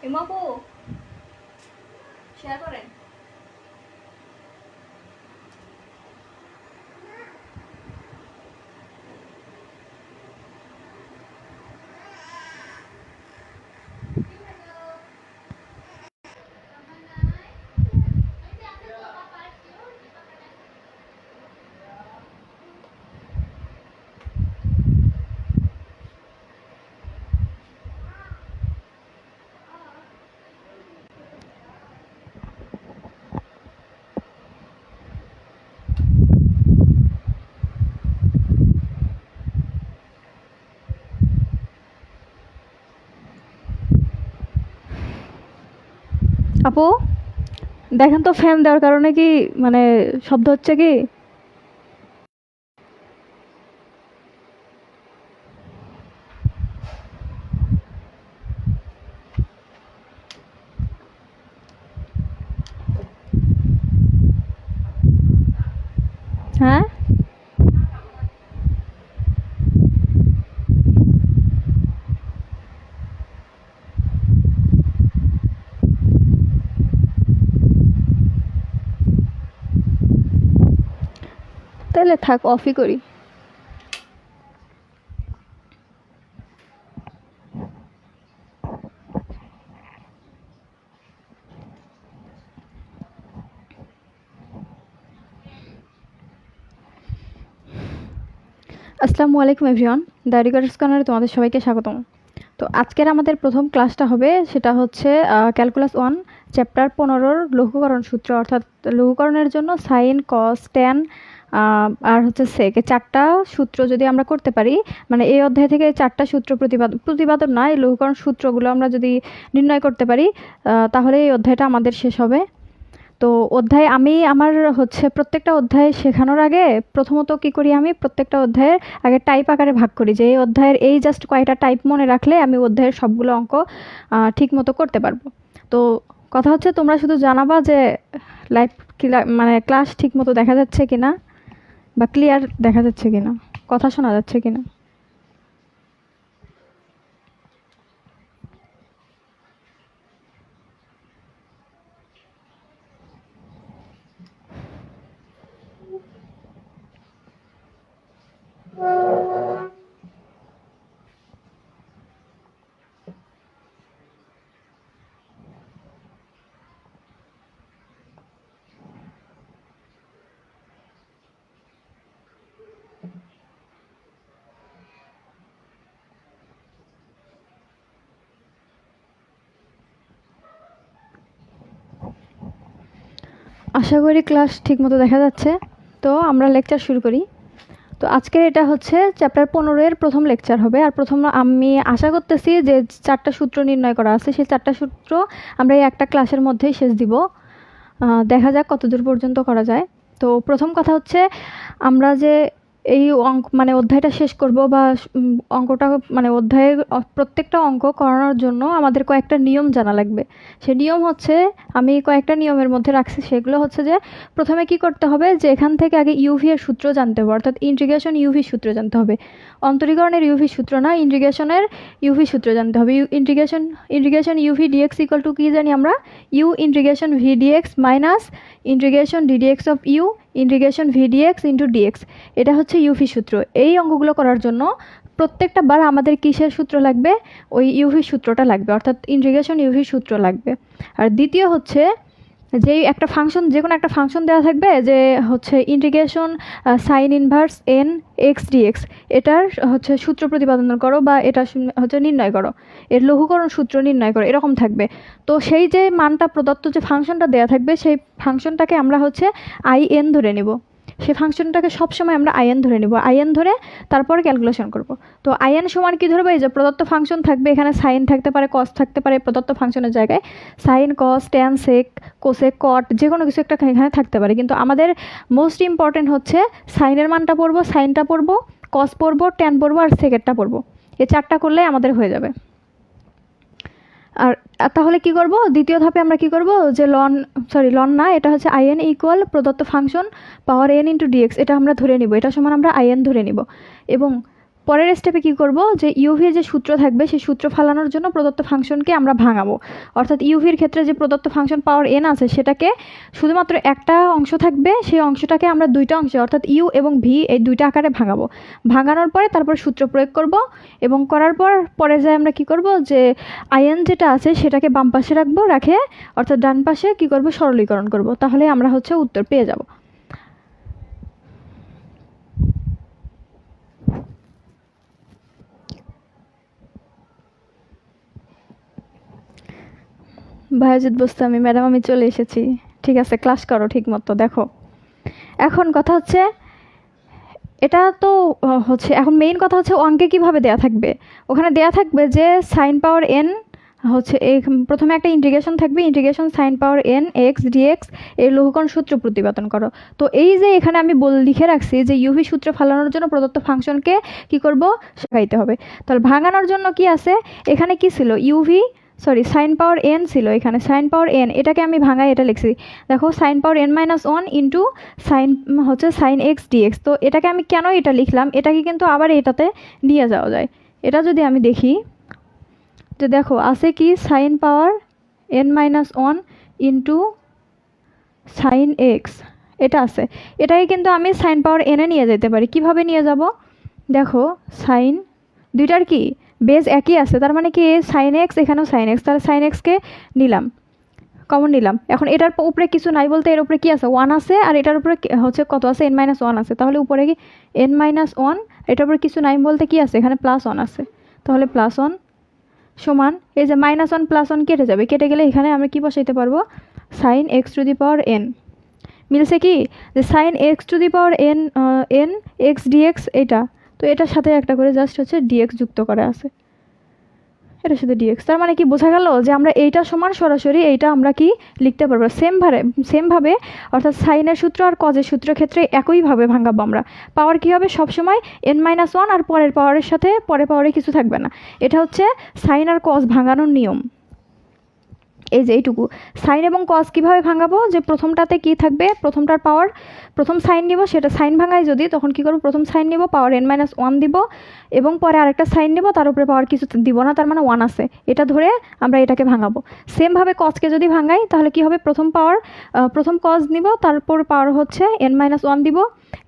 এমাপু share করেন। আপু দেখেন তো ফ্যান দেওয়ার কারণে কি মানে শব্দ হচ্ছে কি? হ্যাঁ তাহলে থাক, অফই করি। আসসালামু আলাইকুম এভরিওয়ান, ডায়েরি গার্ডস কর্নারে তোমাদের সবাইকে স্বাগতম। তো আজকের আমাদের প্রথম ক্লাসটা হবে, সেটা হচ্ছে ক্যালকুলাস 1 চ্যাপ্টার 15 লঘুকরণ সূত্র, অর্থাৎ লঘুকরণের জন্য সাইন, কস, ট্যান আর হচ্ছে সেক, এই 4টা সূত্র যদি আমরা করতে পারি, মানে এই অধ্যায় থেকে 4টা সূত্র প্রতিপাদন না, এই লঘুকরণ সূত্রগুলো আমরা যদি নির্ণয় করতে পারি, তাহলে এই অধ্যায়টা আমাদের শেষ হবে। তো অধ্যায় আমি আমার হচ্ছে প্রত্যেকটা অধ্যায় শেখানোর আগে প্রথমত কি করি, আমি প্রত্যেকটা অধ্যায়ের আগে টাইপ আকারে ভাগ করি, যে এই অধ্যায়ের এই জাস্ট কয়টা টাইপ মনে রাখলে আমি অধ্যায়ের সবগুলো অঙ্ক ঠিক মতো করতে পারবো। তো কথা হচ্ছে তোমরা শুধু জানাবা যে লাইভ মানে ক্লাস ঠিক মতো দেখা যাচ্ছে কিনা, বা ক্লিয়ার দেখা যাচ্ছে কিনা, কথা শোনা যাচ্ছে কিনা। আশা করি ক্লাস ঠিক মতো দেখা যাচ্ছে। তো আমরা লেকচার শুরু করি। তো আজকের এটা হচ্ছে চ্যাপ্টার 15-এর প্রথম লেকচার হবে। আর প্রথম আমি আশা করতেছি যে 4টা সূত্র নির্ণয় করা আছে, সেই 4টা সূত্র আমরা এই একটা ক্লাসের মধ্যেই শেষ দিব। দেখা যাক কতদূর পর্যন্ত করা যায়। তো প্রথম কথা হচ্ছে, আমরা যে এই অঙ্ক মানে অধ্যায়টা শেষ করব, বা অঙ্কটা মানে অধ্যায়ের প্রত্যেকটা অঙ্ক করানোর জন্য আমাদের কয়েকটা নিয়ম জানা লাগবে। সে নিয়ম হচ্ছে, আমি কয়েকটা নিয়মের মধ্যে রাখছি, সেগুলো হচ্ছে যে প্রথমে কি করতে হবে, যে এখান থেকে আগে ইউভি এর সূত্র জানতে হবে, অর্থাৎ ইন্টিগ্রেশন ইউভি সূত্র জানতে হবে। অন্তরীকরণের ইউভি সূত্র না, ইন্টিগ্রেশনের ইউভি সূত্র জানতে হবে। Integration UV dx equal to কি জানি আমরা, U integration V dx minus integration D D X of U integration V D X into D X. এটা হচ্ছে ইউভি সূত্র। এই অঙ্কগুলো করার জন্য প্রত্যেকটা বার আমাদের কিসের সূত্র লাগবে, ওই ইউভি সূত্রটা লাগবে, অর্থাৎ ইন্টিগ্রেশন ইউভি সূত্র লাগবে। আর দ্বিতীয় হচ্ছে, যেই একটা ফাংশন, যে কোনো একটা ফাংশন দেওয়া থাকবে, যে হচ্ছে integration sine inverse N X D X, এটার হচ্ছে সূত্র প্রতিপাদন করো, বা এটা হচ্ছে নির্ণয় করো, এর লঘুকরণ সূত্র নির্ণয় করো, এরকম থাকবে। তো সেই যে মানটা প্রদত্ত, যে ফাংশনটা দেওয়া থাকবে, সেই ফাংশনটাকে আমরা হচ্ছে আই এন ধরে নেব। সেই ফাংশনটাকে সবসময় আমরা আইএন ধরে নেব, আইএন ধরে তারপর ক্যালকুলেশন করব। তো আইএন সমান কি ধরবো, এই যে প্রদত্ত ফাংশন থাকবে, এখানে সাইন থাকতে পারে, কস থাকতে পারে, প্রদত্ত ফাংশনের জায়গায় সাইন, কস, ট্যান, সেক, কোসেক, কট, যে কোনো কিছু একটা এখানে থাকতে পারে। কিন্তু আমাদের মোস্ট ইম্পর্টেন্ট হচ্ছে সাইনের মানটা পড়বো, সাইনটা পড়বো, কস পড়বো, ট্যান পড়বো, আর সেকেরটা পড়বো। এই 4টা করলে আমাদের হয়ে যাবে। আর তাহলে কি করব, দ্বিতীয় ধাপে আমরা কি করব, যে লন না, এটা হচ্ছে আইএন ইকুয়াল প্রদত্ত ফাংশন পাওয়ার এন ইন্টু ডিএক্স, এটা আমরা ধরে নিব, এটা সমান আমরা আইএন ধরে নিব। এবং পরের স্টেপে কি করব, যে ইউভির যে সূত্র থাকবে সেই সূত্র ফালানোর জন্য প্রদত্ত ফাংশনকে আমরা ভাঙাবো। অর্থাৎ ইউভির ক্ষেত্রে যে প্রদত্ত ফাংশন পাওয়ার এন আছে সেটাকে শুধুমাত্র একটা অংশ থাকবে, সেই অংশটাকে আমরা দুইটা অংশে অর্থাৎ ইউ এবং ভি এই দুইটা আকারে ভাঙাবো। ভাঙানোর পরে তারপর সূত্র প্রয়োগ করব এবং করার পর পরে যায় আমরা কি করব, যে আইএন যেটা আছে সেটাকে বাম পাশে রাখবো, রাখে অর্থাৎ ডান পাশে কি করব, সরলীকরণ করব। তাহলে আমরা হচ্ছে উত্তর পেয়ে যাব। বায়াজিৎ বোস্তামি ম্যাডাম, আমি চলে এসেছি। ঠিক আছে, ক্লাস করো ঠিক মতো। দেখো এখন কথা হচ্ছে, এটা তো হচ্ছে এখন মেইন কথা হচ্ছে অঙ্কে কিভাবে দেয়া থাকবে। ওখানে দেয়া থাকবে যে সাইন পাওয়ার এন হচ্ছে এই প্রথমে একটা ইন্টিগ্রেশন থাকবে, integration sine power N X D X এর লঘুকরণ সূত্র প্রতিপাদন করো। তো এই যে এখানে আমি লিখে রাখছি যে ইউভি সূত্র ফালানোর জন্য প্রদত্ত ফাংশনকে কি করব, শেখাইতে হবে। তাহলে ভাঙানোর জন্য কি আছে, এখানে কি ছিল, ইউভি সাইন পাওয়ার এন ছিল, এখানে সাইন পাওয়ার এন, এটাকে আমি ভাঙাই এটা লিখছি। দেখো sign power N minus one into sign হচ্ছে সাইন এক্স ডিএক্স। তো এটাকে আমি কেন এটা লিখলাম, এটাকে কিন্তু আবার এটাতে নিয়ে যাওয়া যায়। এটা যদি আমি দেখি, যে দেখো আছে কি sign power N minus one into sine x, এটা আছে। এটাকে কিন্তু আমি সাইন পাওয়ার এনে নিয়ে যেতে পারি। কিভাবে নিয়ে যাব, দেখো সাইন দুইটার কি বেজ একই আছে, তার মানে কি সাইন এক্স এখানেও সাইন এক্স, তাহলে সাইন এক্সকে নিলাম, কমন নিলাম। এখন এটার উপরে কিছু নাই বলতে এর উপরে কি আছে, ওয়ান আছে, আর এটার উপরে হচ্ছে কত আছে, এন মাইনাস ওয়ান আছে। তাহলে উপরে কি এন মাইনাস ওয়ান, এটার উপরে কিছু নাই বলতে কি আছে, এখানে প্লাস ওয়ান আছে। তাহলে প্লাস ওয়ান সমান এই যে মাইনাস ওয়ান প্লাস ওয়ান কেটে যাবে, কেটে গেলে এখানে আমরা কি বসাইতে পারবো, sine X to the power N. মিলছে কি, যে sine X to the power N N X dx, এটা তো এটার সাথে একটা করে জাস্ট হচ্ছে ডিএক্স যুক্ত করা আছে, এটার সাথে ডিএক্স। তার মানে কি বোঝা গেল, যে আমরা এইটা সমান সরাসরি এইটা আমরা কি লিখতে পারবো সেমভাবে, অর্থাৎ সাইনের সূত্র আর কজের সূত্রের ক্ষেত্রে একইভাবে ভাঙাবো আমরা। পাওয়ার কি হবে সবসময় এন মাইনাস ওয়ান, আর পরের পাওয়ারের সাথে পরের পাওয়ারে কিছু থাকবে না। এটা হচ্ছে সাইন আর কজ ভাঙানোর নিয়ম। এই যে এইটুকু সাইন এবং কজ কীভাবে ভাঙাবো, যে প্রথমটাতে কি থাকবে, প্রথমটার পাওয়ার প্রথম সাইন নিব, সেটা সাইন ভাঙাই যদি, তখন কি করবো, প্রথম সাইন নিব পাওয়ার এন মাইনাস ওয়ান দিব, এবং পরে আরেকটা সাইন নিব তার উপরে পাওয়ার কিছু দিব না, তার মানে ওয়ান আছে, এটা ধরে আমরা এটাকে ভাঙাবো। সেমভাবে কজকে যদি ভাঙাই তাহলে কি হবে, প্রথম কজ নিব, তারপর পাওয়ার হচ্ছে এন মাইনাস ওয়ান দিব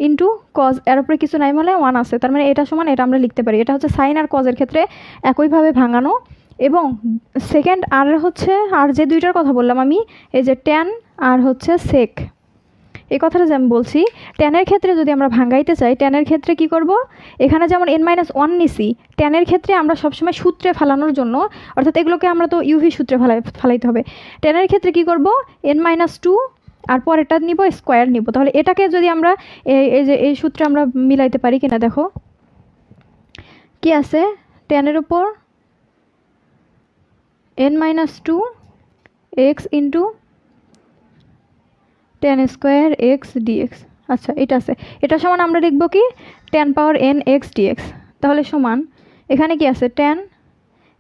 ইন্টু কজ, এর উপরে কিছু নাই মানে ওয়ান আছে, তার মানে এটা সমান এটা আমরা লিখতে পারি। এটা হচ্ছে সাইন আর কজের ক্ষেত্রে একইভাবে ভাঙানো। এবং সেকেন্ড আর হচ্ছে আর যে দুইটার কথা বললাম আমি, এই যে ট্যান আর হচ্ছে সেক, এই কথাটা যে আমি বলছি, ট্যানের ক্ষেত্রে যদি আমরা ভাঙাইতে চাই, ট্যানের ক্ষেত্রে কি করব, এখানে যেমন এন মাইনাস ওয়ান নিছি, ট্যানের ক্ষেত্রে আমরা সবসময় সূত্রে ফালানোর জন্য, অর্থাৎ এগুলোকে আমরা তো ইউভি সূত্রে ফালাইতে হবে। ট্যানের ক্ষেত্রে কি করব, এন মাইনাস টু আর পরেরটা নিব স্কোয়ার নিব। তাহলে এটাকে যদি আমরা এই যে এই সূত্রে আমরা মিলাইতে পারি কিনা, দেখো কি আছে, ট্যানের উপর N minus two x into tan square x D X. আচ্ছা এটা আছে, এটা সমান আমরা লিখব কি tan power N X D X. তাহলে সমান এখানে কি আছে, টেন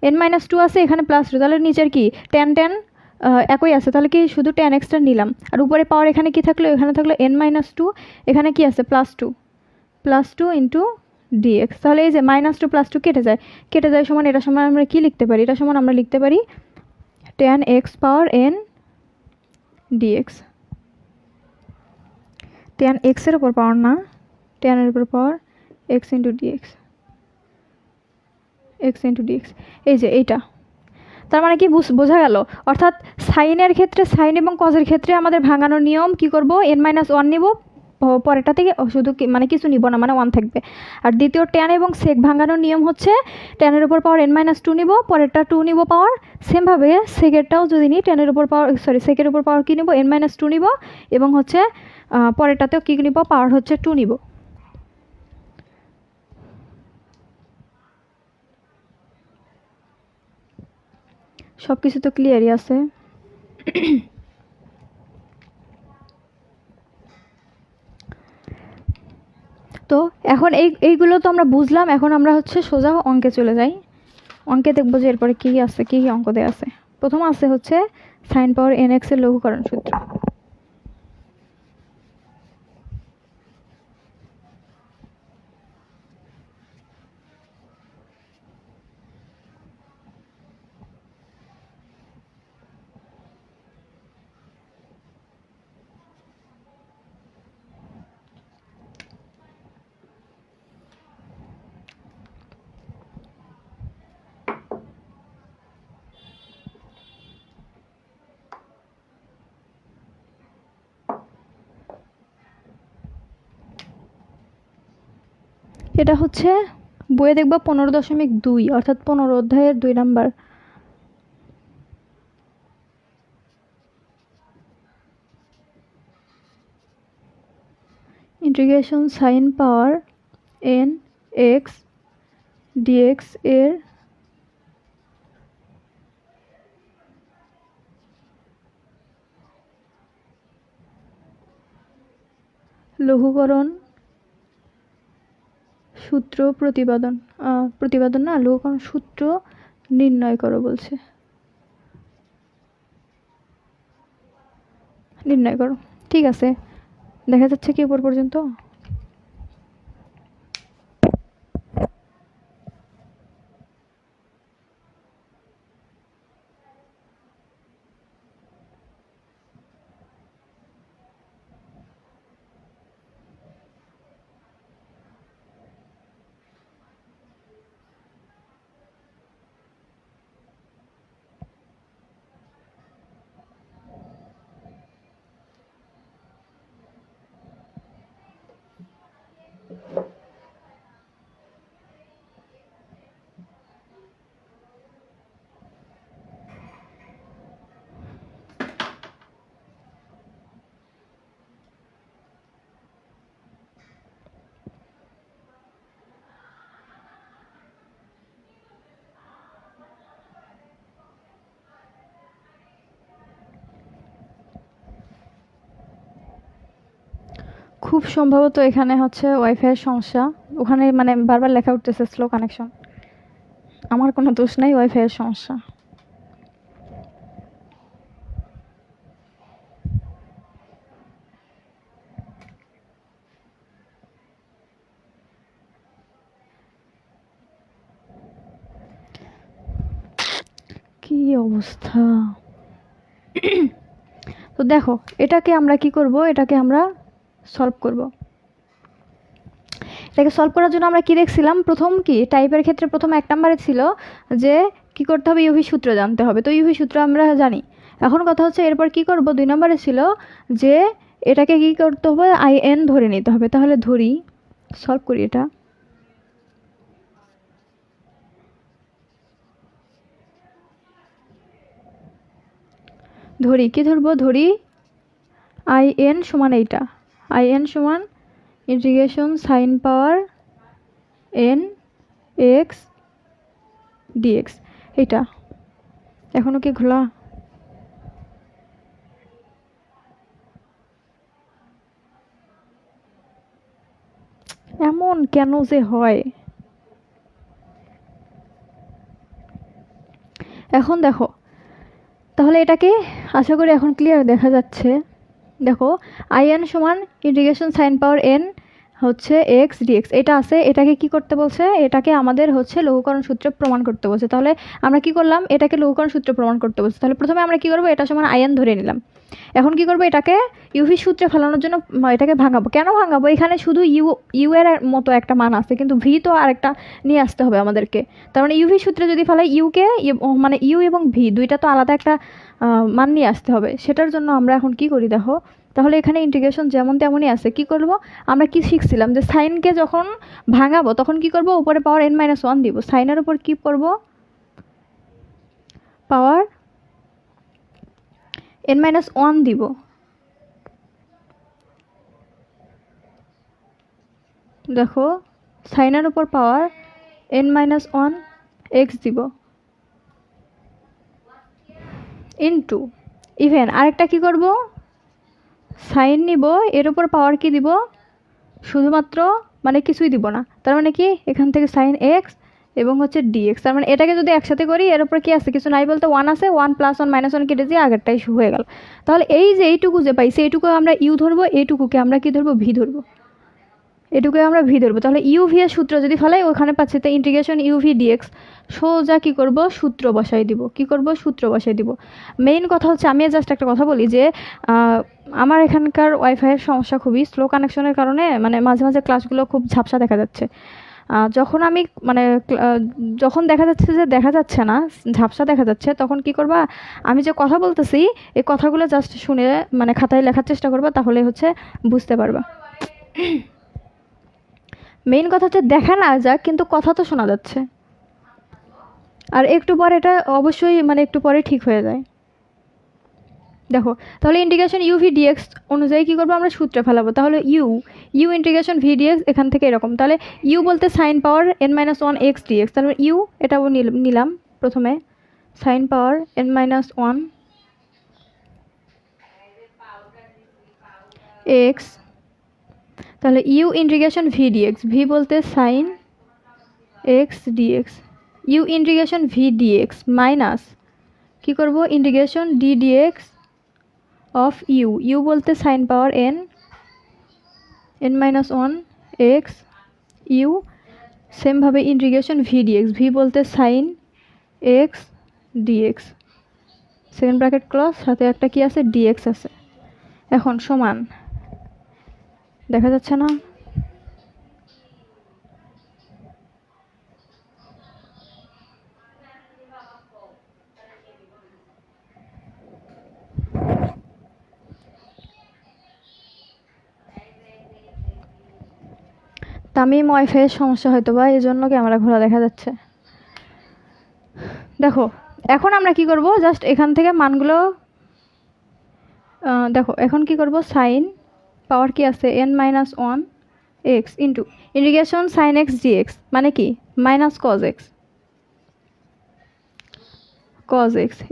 এন মাইনাস টু আছে, এখানে প্লাস টু, তাহলে নিচের কি টেন একই আছে, তাহলে কি শুধু টেন এক্সটা নিলাম, আর উপরে পাওয়ার এখানে কি থাকলো, এখানে থাকলো এন মাইনাস টু, এখানে কি আছে প্লাস টু ইন্টু ডিএক্স। তাহলে এই যে মাইনাস টু প্লাস টু কেটে যায় সমান, এটা সমান আমরা কি লিখতে পারি, এটা সমান আমরা লিখতে পারি টেন এক্স পাওয়ার এন ডিএক্স। টেন এক্সের উপর পাওয়ার না, টেনের উপর পাওয়ার এক্স ইন্টু ডিএক্স, এই যে এইটা। তার মানে কি বোঝা গেল, অর্থাৎ সাইনের ক্ষেত্রে, সাইন এবং কজের ক্ষেত্রে আমাদের ভাঙানোর নিয়ম কি করব, এন মাইনাস ওয়ান নিব, পরেরটা থেকে শুধু মানে কিছু নিব না, মানে ওয়ান থাকবে। আর দ্বিতীয় ট্যান এবং সেক ভাঙানোর নিয়ম হচ্ছে ট্যানের উপর পাওয়ার এন মাইনাস টু নিব, পরেরটা টু নিব পাওয়ার, সেমভাবে সেকেরটাও যদি নিই টেনের উপর পাওয়ার সেকের উপর পাওয়ার কী নিব, এন মাইনাস টু নিব, এবং হচ্ছে পরেরটাতেও কী নিব, পাওয়ার হচ্ছে টু নিব। সব কিছু তো ক্লিয়ারই আছে। তো এখন এইগুলো তো আমরা বুঝলাম, এখন আমরা হচ্ছে সোজা অঙ্কে চলে যাই। অঙ্কে দেখবো যে এরপরে কী আছে, কী অঙ্ক দেওয়া আছে। প্রথম আছে হচ্ছে সাইন পাওয়ার এন এক্স এর লঘুকরণ সূত্র। এটা হচ্ছে বইয়ে দেখবা 15.2 অর্থাৎ 15 অধ্যায়ের 2 number. Integration sine power N X D X এর লঘুকরণ সূত্র প্রতিপাদন না, লঘুকরণ সূত্র নির্ণয় করো বলছে। নির্ণয় করো, ঠিক আছে। দেখা যাচ্ছে কি উপর পর্যন্ত? খুব সম্ভবত এখানে হচ্ছে ওয়াইফাইয়ের সমস্যা। ওখানে মানে বারবার লেখা উঠতেছে স্লো কানেকশন। আমার কোনো দোষ নাই, ওয়াইফাইয়ের সমস্যা। কি অবস্থা! তো দেখো, এটাকে আমরা কি করব? এটাকে আমরা সলভ করব। এটাকে সলভ করার জন্য আমরা কি দেখছিলাম? প্রথম কি টাইপের ক্ষেত্রে প্রথম 1 নম্বরে ছিল যে কি করতে হবে, ইউভি সূত্র জানতে হবে। তো ইউভি সূত্র আমরা জানি। এখন কথা হচ্ছে এরপর কি করব? 2 নম্বরে ছিল যে এটাকে কি করতে হবে, আইএন ধরে নিতে হবে। তাহলে ধরি, সলভ করি। এটা ধরি, কি ধরবো? ধরি আইএন সমান এইটা, আইএন সমান integration sine power N X D X. এইটা এখনো কি খোলা? এমন কেন যে হয়? এখন দেখো, তাহলে এটাকে আশা করি এখন ক্লিয়ার দেখা যাচ্ছে। দেখো, আইএন সমান ইন্টিগ্রেশন সাইন পাওয়ার এন হচ্ছে এক্স ডিএক্স, এটা আছে। এটাকে কি করতে বলছে? এটাকে আমাদের হচ্ছে লঘুকরণ সূত্রে প্রমাণ করতে বলছে। তাহলে আমরা কি করলাম? এটাকে লঘুকরণ সূত্রে প্রমাণ করতে বলছে। তাহলে প্রথমে আমরা কি করবো? এটা সমান আইএন ধরে নিলাম। এখন কি করবো? এটাকে ইউভি সূত্রে ফেলানোর জন্য এটাকে ভাঙাবো। কেন ভাঙাবো? এখানে শুধু ইউ এর মতো একটা মান আছে, কিন্তু ভি তো আর একটা নিয়ে আসতে হবে আমাদেরকে। তার মানে ইউভি সূত্রে যদি ফেলাই ইউকে, মানে ইউ এবং ভি দুইটা তো আলাদা একটা মান নিয়ে আসতে হবে। সেটার জন্য আমরা এখন কি করি দেখো, তাহলে এখানে ইন্টিগ্রেশন যেমন তেমনই আছে। কি করব? আমরা কি শিখছিলাম যে সাইনকে যখন ভাঙাবো তখন কি করব? উপরে পাওয়ার n-1 দিব। সাইনের উপর কি করব? পাওয়ার n-1 দিব। দেখো, সাইনের উপর পাওয়ার n-1 x দিব ইনটু ইভেন আরেকটা কি করব? সাইন নিব, এর উপর পাওয়ার কি দিব? শুধুমাত্র, মানে কিছুই দিব না। তার মানে কি এখান থেকে সাইন এক্স এবং হচ্ছে ডিএক্স। তার মানে এটাকে যদি একসাথে করি, এর উপর কি আছে? কিছু নাই বলতে 1 আছে। 1 + 1 - 1 কেটে দিয়ে আগেরটাই হয়ে গেল। তাহলে এই যে এইটুকু যে পাইছি, এইটুকু আমরা ইউ ধরবো, এইটুকুকে আমরা কি ধরবো? ভি ধরবো। এটুকুকে আমরা ভি ধরবো। তাহলে ইউভি এর সূত্র যদি ফেলাই, ওখানে পাচ্ছি তো ইন্টিগ্রেশন ইউভি ডিএক্স। সোজা কি করব? সূত্র বসাই দিব। কি করব? সূত্র বসাই দিব। মেইন কথা হচ্ছে, আমি জাস্ট একটা কথা বলি যে আমার এখানকার ওয়াইফাইয়ের সমস্যা, খুবই স্লো কানেকশনের কারণে মানে মাঝে মাঝে ক্লাসগুলো খুব ঝাপসা দেখা যাচ্ছে। যখন আমি মানে যখন দেখা যাচ্ছে যে দেখা যাচ্ছে না, ঝাপসা দেখা যাচ্ছে, তখন কি করবা? আমি যে কথা বলতেছি এই কথাগুলো জাস্ট শুনে মানে খাতায় লেখার চেষ্টা করবা, তাহলে হচ্ছে বুঝতে পারবা। মেইন কথা হচ্ছে দেখা না যাক, কিন্তু কথা তো শোনা যাচ্ছে। আর একটু পরে এটা অবশ্যই মানে একটু পরে ঠিক হয়ে যায়। দেখো তাহলে ইন্টিগ্রেশন ইউ ভি ডিএক্স অনুযায়ী কী করবো আমরা সূত্রে ফেলাবো। তাহলে ইউ ইন্টিগ্রেশন ভি ডিএক্স এখান থেকে এরকম। তাহলে ইউ বলতে sine power n-1 x dx, তাহলে ইউ এটাও নিলাম প্রথমে সাইন পাওয়ার n-1 x, তাহলে you integration V dx, V বলতে sine x dx, you integration V dx minus কী করবো integration d dx of you বলতে sine power n-1 x u, সেমভাবে ইন্টিগ্রেশন ভি ডিএক্স, ভি বলতে sine x dx, second bracket close, সাথে একটা কি আছে ডিএক্স আছে। এখন সমান, দেখা যাচ্ছে না? তামিম ওয়াইফাইয়ের সমস্যা হয়তো বা, এই জন্য ক্যামেরা ঘোরা দেখা যাচ্ছে। দেখো এখন আমরা কি করব, জাস্ট এখান থেকে মানগুলো দেখো এখন কি করব, সাইন পাওয়ার কি আছে n-1 x into integration sine x dx মানে কি মাইনাস কজ এক্স,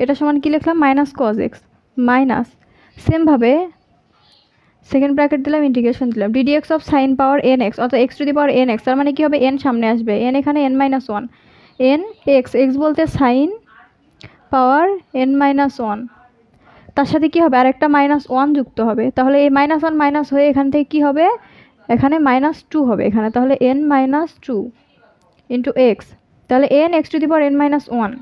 এটা সমান কি লিখলাম মাইনাস কজ এক্স মাইনাস, সেমভাবে সেকেন্ড ব্র্যাকেট দিলাম ইন্টিগ্রেশন দিলাম d dx of sine power N x, অর্থাৎ x to the power N x, তার মানে কি হবে এন সামনে আসবে, এন এখানে n-1 এন এক্স বলতে সাইন পাওয়ার n-1, তার সাথে কি হবে আরেকটা -1 যুক্ত হবে, তাহলে এই -1 মাইনাস হয়ে এখান থেকে কি হবে এখানে -2 হবে এখানে, তাহলে n-2 ইন্টু এক্স, তাহলে n x two the power n-1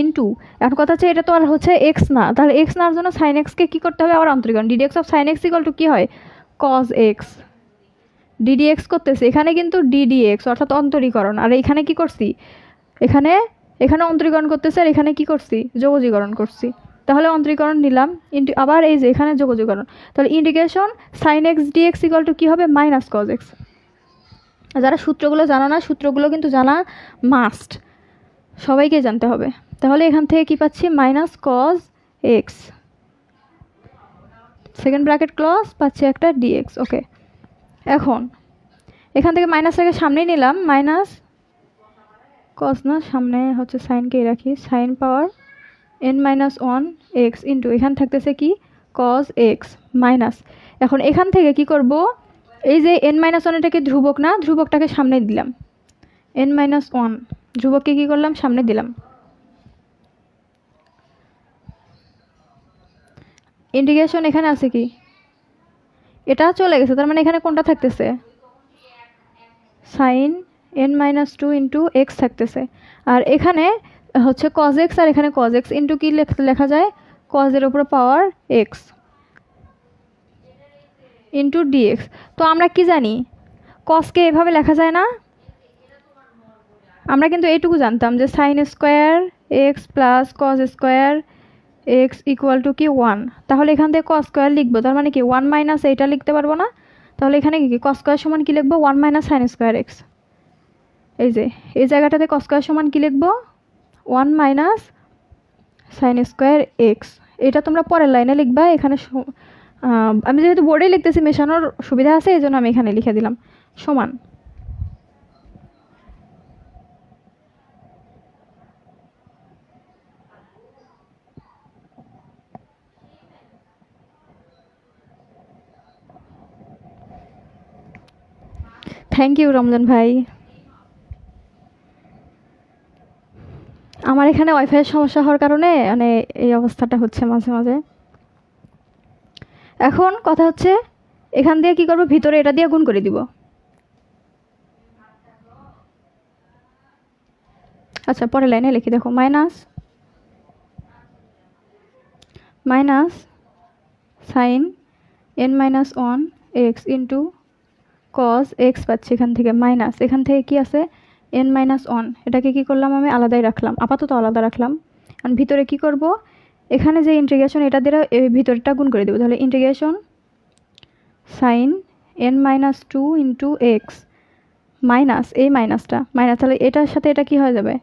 into, এখন কথা হচ্ছে এটা তো আর হচ্ছে এক্স না, তাহলে এক্স নার জন্য সাইন এক্সকে কী করতে হবে আবার অন্তরীকরণ, ddx of sine x equal to কী হয় কজ এক্স, ডিডিএক্স করতেছে এখানে কিন্তু ডিডিএক্স অর্থাৎ অন্তরীকরণ, আর এখানে কি করছি এখানে অন্তরীকরণ করতেছে, আর এখানে কি করছি যোগজীকরণ করছি, তাহলে অন্তরীকরণ নিলাম ইন্টু আবার এই যে এখানে যোগজীকরণ, তাহলে integration sine x dx equal to কী হবে মাইনাস কজ এক্স। যারা সূত্রগুলো জানো না, সূত্রগুলো কিন্তু জানা মাস্ট, সবাইকে জানতে হবে। তাহলে এখান থেকে কি পাচ্ছি minus cos X, second bracket close পাচ্ছি একটা ডিএক্স। ওকে, এখন এখান থেকে মাইনাসটাকে সামনেই নিলাম, মাইনাস কজ না সামনে হচ্ছে সাইনকেই রাখি, sign power n-1 x into এখান থাকতেছে কি কজ এক্স মাইনাস, এখন এখান থেকে কি করব এই যে n-1 এটাকে ধ্রুবক না, ধ্রুবকটাকে সামনে দিলাম, n-1 ধ্রুবককে কি করলাম সামনে দিলাম, ইন্টিগ্রেশন এখানে আছে কি এটা চলে গেছে, তার মানে এখানে কোনটা থাকতেছে সাইন n-2 ইন্টু এক্স থাকতেছে, আর এখানে হচ্ছে কজ এক্স, আর এখানে কজ এক্স ইন্টু কি লেখা যায় কজের ওপর পাওয়ার এক্স ইন্টু ডিএক্স। তো আমরা কি জানি কজকে এভাবে লেখা যায় না, আমরা কিন্তু এইটুকু জানতাম যে sine square X plus cos square x equal to কি 1, তাহলে এখান থেকে কজ স্কোয়ার লিখবো, তার মানে কি 1 মাইনাস এইটা লিখতে পারবো না, তাহলে এখানে কি কজ স্কোয়ার সমান কি লিখবো 1 মাইনাস সাইন স্কোয়ার এক্স, এই যে এই জায়গাটাতে কজ স্কোয়ার সমান কি লিখবো 1 মাইনাস সাইন স্কোয়ার এক্স, এটা তোমরা পরের লাইনে লিখবা, এখানে আমি যেহেতু বোর্ডে লিখতেছি মেশানোর সুবিধা আছে এই জন্য আমি এখানে লিখে দিলাম সমান। থ্যাংক ইউ রমজান ভাই। আমার এখানে ওয়াইফাইয়ের সমস্যা হওয়ার কারণে মানে এই অবস্থাটা হচ্ছে মাঝে মাঝে। এখন কথা হচ্ছে এখান দিয়ে কি করব ভিতরে এটা দিয়ে গুণ করে দিব, আচ্ছা পরের লাইনে লিখি দেখো minus sine n-1 x into cos x পাচ্ছি এখান থেকে, মাইনাস এখান থেকে কি আছে n-1, এটাকে কি করলাম আমি আলাদাই রাখলাম, আপাতত আলাদা রাখলাম, কারণ ভিতরে কি করব এখানে যে ইন্টিগ্রেশন এটা দিয়ে ভিতরটা গুণ করে দেবো, তাহলে integration sign n-2 into x minus, এই মাইনাসটা মাইনাস, তাহলে এটার সাথে এটা কি হয়ে যাবে,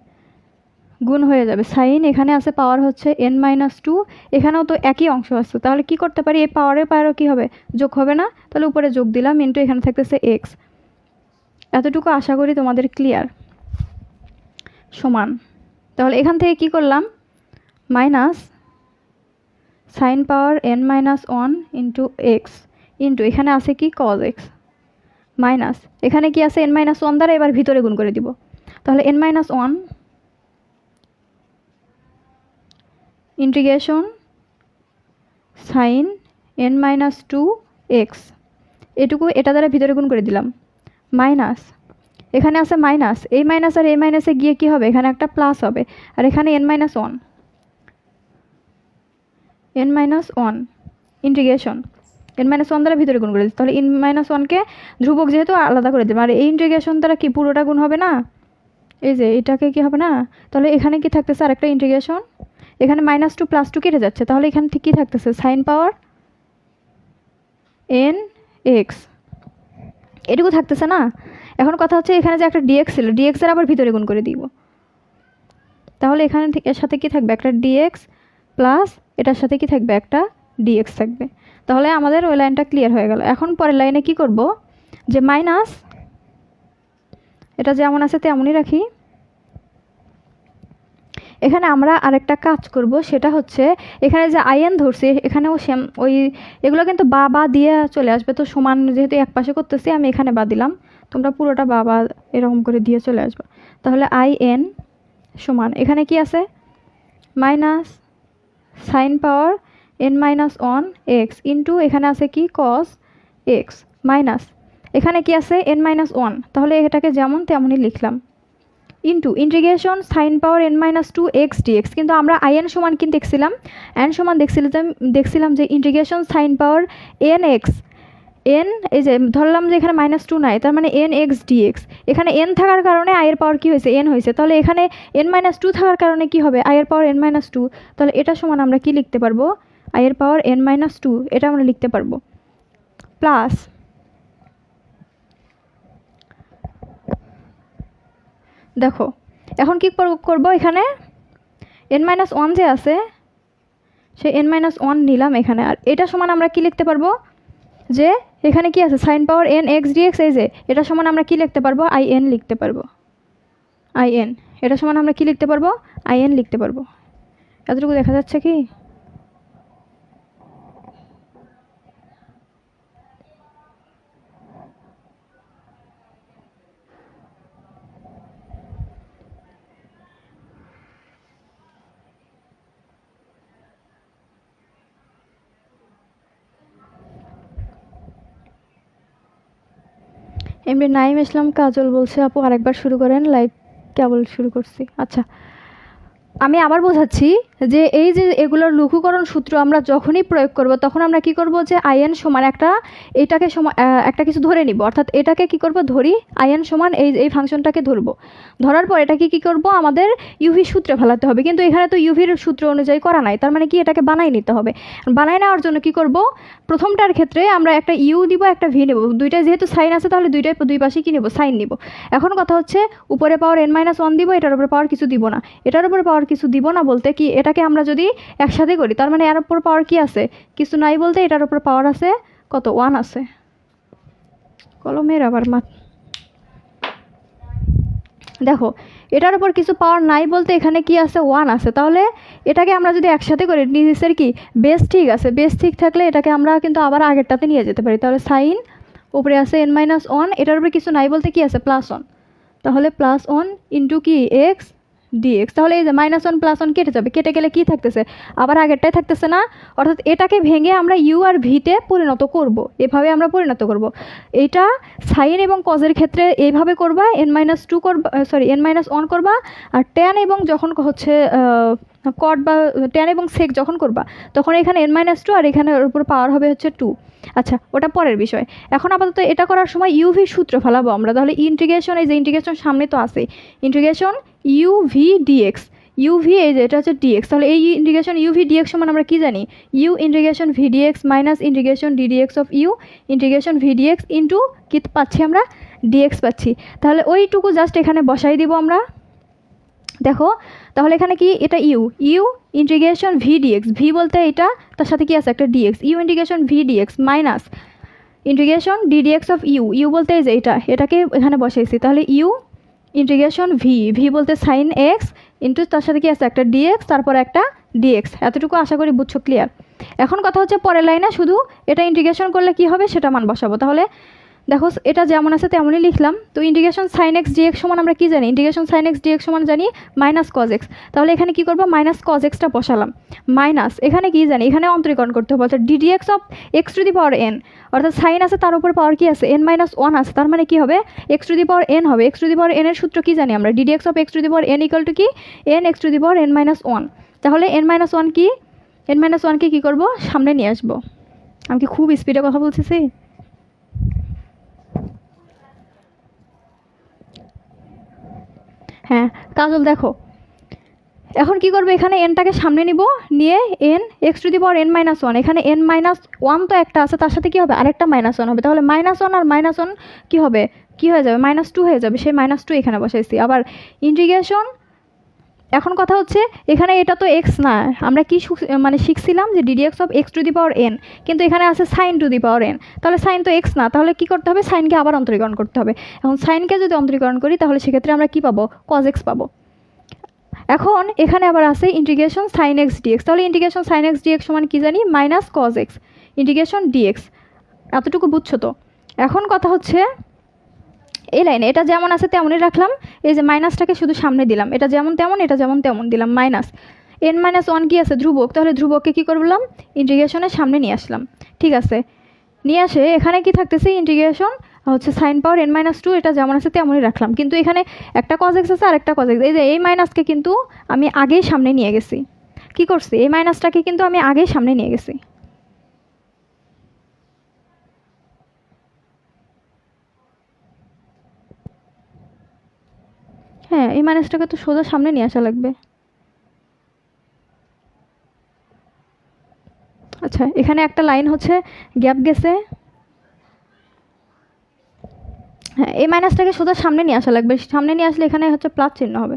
গুণ হয়ে যাবে। সাইন এখানে আছে পাওয়ার হচ্ছে n-2, এখানেও তো একই অংশ আছে, তাহলে কি করতে পারি, এই পাওয়ারের পাওয়ারও কি হবে, যোগ হবে না, তাহলে উপরে যোগ দিলাম, ইন্টু এখানে থাকতেছে এক্স। এতটুকু আশা করি তোমাদের ক্লিয়ার। সমান, তাহলে এখান থেকে কি করলাম, minus sine power n-1 into x, into এখানে আছে কি কজ এক্স, মাইনাস এখানে কি আছে n-1 দ্বারা এবার ভিতরে গুণ করে দিব, তাহলে n-1 integration sign n-2 x, এটুকু এটা দ্বারা ভিতরে গুণ করে দিলাম, মাইনাস এখানে আছে মাইনাস, এই মাইনাস আর এই মাইনাসে গিয়ে কি হবে, এখানে একটা প্লাস হবে, আর এখানে n-1 ইন্টিগ্রেশন n-1 দ্বারা ভিতরে গুণ করে দিচ্ছি, তাহলে n-1কে ধ্রুবক যেহেতু আলাদা করে দেবো, আর এই ইন্টিগ্রেশন দ্বারা কি পুরোটা গুণ হবে না, এই যে এটাকে কি হবে না, তাহলে এখানে কি থাকতেছে আরেকটা ইন্টিগ্রেশন, এখানে -2 +2 কেটে যাচ্ছে, তাহলে এখানে ঠিক কী থাকতেছে, সাইন পাওয়ার n x, এটুকু থাকতেছে না। এখন কথা হচ্ছে এখানে যে একটা ডিএক্স ছিল, ডিএক্স এর আবার ভিতরে গুণ করে দিব, তাহলে এখানে এর সাথে কি থাকবে, একটা ডিএক্স প্লাস এটার সাথে কি থাকবে, একটা ডিএক্স থাকবে, তাহলে আমাদের ওই লাইনটা ক্লিয়ার হয়ে গেল। এখন পরের লাইনে কি করব, যে মাইনাস এটা যেমন আছে তেমনই রাখি, এখানে আমরা আরেকটা কাজ করব, সেটা হচ্ছে এখানে যে আইএন ধরছি এখানেও সেম ওই এগুলো কিন্তু বা দিয়ে চলে আসবে, তো সমান যেহেতু এক পাশে করতেছি আমি এখানে বা দিলাম, তোমরা পুরোটা বা এরকম করে দিয়ে চলে আসবে, তাহলে আইএন সমান এখানে কি আছে, minus sine power n-1 x into এখানে আছে কি কস এক্স, মাইনাস এখানে কি আছে n-1, তাহলে এটাকে যেমন তেমনই লিখলাম, into integration sine power n-2 X D X, কিন্তু আমরা আইএন সমান কি দেখছিলাম, এন সমান দেখছিলাম যে integration sine power N x, N এই যে ধরলাম যে এখানে -2 নাই, তার মানে এন এক্স ডিএক্স, এখানে এন থাকার কারণে আইয়ের পাওয়ার কি হয়েছে, এন হয়েছে, তাহলে এখানে n-2 থাকার কারণে কি হবে, আইয়ের পাওয়ার n-2, তাহলে এটা সমান আমরা কি লিখতে পারবো, আইয়ের পাওয়ার n-2, এটা আমরা লিখতে পারবো, প্লাস দেখো এখন কি করব, এখানে n-1 যে আছে সেই n-1 নিলাম এখানে, আর এটা সমান আমরা কি লিখতে পারবো, যে এখানে কি আছে sine power n x dx, এই যে এটা সমান আমরা কি লিখতে পারবো, আইএন লিখতে পারবো, আইএন এটা সমান আমরা কি লিখতে পারবো, আইএন লিখতে পারবো। এতটুকু দেখা যাচ্ছে কি, এমনি নাইম ইসলাম কাজল বলছে আপু আরেকবার শুরু করেন, লাইভ কেবল শুরু করছি। আচ্ছা আমি আবার বোঝাচ্ছি যে এই যে এগুলোর লঘুকরণ সূত্র আমরা যখনই প্রয়োগ করব তখন আমরা কি করব, যে আইএন সমান এটাকে একটা কিছু ধরে নিব, অর্থাৎ এটাকে কি করব, ধরি আইএন সমান এই ফাংশনটাকে ধরবো, ধরার পর এটাকে কি করব, আমাদের ইউভি সূত্রে ফেলাতে হবে, কিন্তু এখানে তো ইউভির সূত্র অনুযায়ী করা নাই, তার মানে কি এটাকে বানাই নিতে হবে। বানাই নেওয়ার জন্য কি করব, প্রথমটার ক্ষেত্রে আমরা একটা ইউ দিব, একটা ভি নেব, দুইটাই যেহেতু সাইন আছে তাহলে দুই পাশে কি নেব, সাইন নিব। এখন কথা হচ্ছে উপরে পাওয়ার n-1 দিব, এটার উপরে পাওয়ার কিছু দিব না, এটার উপরে পাওয়ার কিছু দিব না বলতে কি, এটাকে আমরা যদি একসাথে করি তার মানে এর উপর পাওয়ার কি আছে, কিছু নাই বলতে এটার উপর পাওয়ার আছে কত, 1 আছে, কলমের আবার দেখো এটার উপর কিছু পাওয়ার নাই বলতে এখানে কি আছে, 1 আছে, তাহলে এটাকে আমরা যদি একসাথে করি, নিচের কি বেস ঠিক আছে, বেস ঠিক থাকলে এটাকে আমরা কিন্তু আবার আগেরটাতে নিয়ে যেতে পারি, তাহলে সাইন উপরে আছে n-1, এটার উপরে কিছু নাই বলতে কি আছে +1, তাহলে +1 ইন্টু কি এক্স ডিএক্স, তাহলে এই যে -1 +1 কেটে যাবে, কেটে গেলে কি থাকতেছে, আবার আগেরটাই থাকতেছে না, অর্থাৎ এটাকে ভেঙে আমরা ইউ আর ভিতে পরিণত করব, এভাবে আমরা পরিণত করব। এটা সাইন এবং কজের ক্ষেত্রে এইভাবে করবা, n-2 করবা, সরি n-1 করবা, আর ট্যান এবং যখন হচ্ছে কট বা ট্যান এবং সেক যখন করবা তখন এখানে n-2 আর এখানে ওর উপর পাওয়ার হবে হচ্ছে 2। আচ্ছা ওটা পরের বিষয়, এখন আপাতত এটা করার সময় ইউভি সূত্র ফেলাবো আমরা, তাহলে ইন্টিগ্রেশন, এই যে ইন্টিগ্রেশন সামনে তো আছে, ইন্টিগ্রেশন ইউভি ডিএক্স, ইউভি এই যে এটা হচ্ছে ডিএক্স, তাহলে এই ইন্টিগ্রেশন ইউভি ডিএক্স সমান আমরা কি জানি, U integration V dx minus integration D D X of U integration V D X into কি পাচ্ছি আমরা, ডিএক্স পাচ্ছি। তাহলে ওইটুকু জাস্ট এখানে বসাই দিব আমরা। দেখো তাহলে এখানে কি, এটা U integration V dx, V বলতে এটা, তার সাথে কি আছে একটা D X, you integration V dx minus integration D D X of you বলতে এই যে এটাকে এখানে বসাইছি। তাহলে ইউ ইন্টিগ্রেশন ভি বলতে সাইন এক্স ইন্টু তার সাথে কি আছে একটা ডিএক্স, তারপর একটা ডিএক্স। এতটুকু আশা করি বুঝছো, ক্লিয়ার। এখন কথা হচ্ছে পরের লাইনে শুধু এটা ইন্টিগ্রেশন করলে কি হবে সেটা মান বসাবো। তাহলে দেখো এটা যেমন আছে তেমনই লিখলাম। তো ইন্টিগ্রেশন সাইন এক্স ডিএক্স সমান আমরা কি জানি, ইন্টিগ্রেশন সাইন এক্স ডিএক্স সমান জানি মাইনাস কজ এক্স। তাহলে এখানে কি করবো, মাইনাস কজ এক্সটা বসালাম, মাইনাস এখানে কি জানি, এখানে অন্তরীকরণ করতে হবে, অর্থাৎ ddx of x to the power N, অর্থাৎ সাইন আছে তার উপর পাওয়ার কি আছে এন মাইনাস ওয়ান আছে, তার মানে কি হবে x to the power n হবে। X to the power n এর সূত্র কি জানি আমরা, d d x of x to the power n equal to কি n x to the power N minus one. তাহলে এন মাইনাস ওয়ান কি, এন মাইনাস ওয়ানকে কী করবো সামনে নিয়ে আসবো। আমি কি খুব স্পিডে কথা বলতেছি? হ্যাঁ কাজল দেখো এখন কি করবো, এখানে এনটাকে সামনে নিব, নিয়ে N x to the power N minus one, এখানে এন মাইনাস ওয়ান তো একটা আছে, তার সাথে কী হবে আরেকটা মাইনাস ওয়ান হবে। তাহলে মাইনাস ওয়ান আর মাইনাস ওয়ান কী হবে, কী হয়ে যাবে মাইনাস টু হয়ে যাবে, সেই মাইনাস টু এখানে বসাইছি। আবার ইন্টিগ্রেশন, এখন কথা হচ্ছে এখানে এটা তো এক্স না, আমরা কি মানে শিখছিলাম যে D D X of x to the power N, কিন্তু এখানে আছে sine to the power N, তাহলে সাইন তো এক্স না, তাহলে কি করতে হবে সাইনকে আবার অন্তরীকরণ করতে হবে। এখন সাইনকে যদি অন্তরীকরণ করি তাহলে সেক্ষেত্রে আমরা কি পাবো, কজ এক্স পাবো। এখন এখানে আবার আছে ইন্টিগ্রেশন সাইন এক্স ডিএক্স, তাহলে ইন্টিগ্রেশন সাইন এক্স ডিএক্স সমান কি জানি minus cos X integration D X. এতটুকু বুঝছো তো? এখন কথা হচ্ছে এই লাইনে এটা যেমন আছে তেমনই রাখলাম, এই যে মাইনাসটাকে শুধু সামনে দিলাম, এটা যেমন তেমন এটা যেমন তেমন দিলাম, মাইনাস এন মাইনাস ওয়ান কি আছে ধ্রুবক, তাহলে ধ্রুবককে কী করলাম ইন্টিগ্রেশনের সামনে নিয়ে আসলাম। ঠিক আছে, নিয়ে আসে এখানে কি থাকতেছে ইন্টিগ্রেশন হচ্ছে sine power N minus two, এটা যেমন আছে তেমনই রাখলাম, কিন্তু এখানে একটা কজ এক্স আছে আর একটা কজ এক্স। এই যে এই মাইনাসকে কিন্তু আমি আগেই সামনে নিয়ে গেছি, কি করছি এই মাইনাসটাকে কিন্তু আমি আগেই সামনে নিয়ে গেছি। হ্যাঁ এই মাইনাসটাকে তো সোজা সামনে নিয়ে আসা লাগবে। আচ্ছা এখানে একটা লাইন হচ্ছে গ্যাপ গেছে, হ্যাঁ এই মাইনাসটাকে সোজা সামনে নিয়ে আসা লাগবে, সামনে নিয়ে আসলে এখানে হচ্ছে প্লাস চিহ্ন হবে।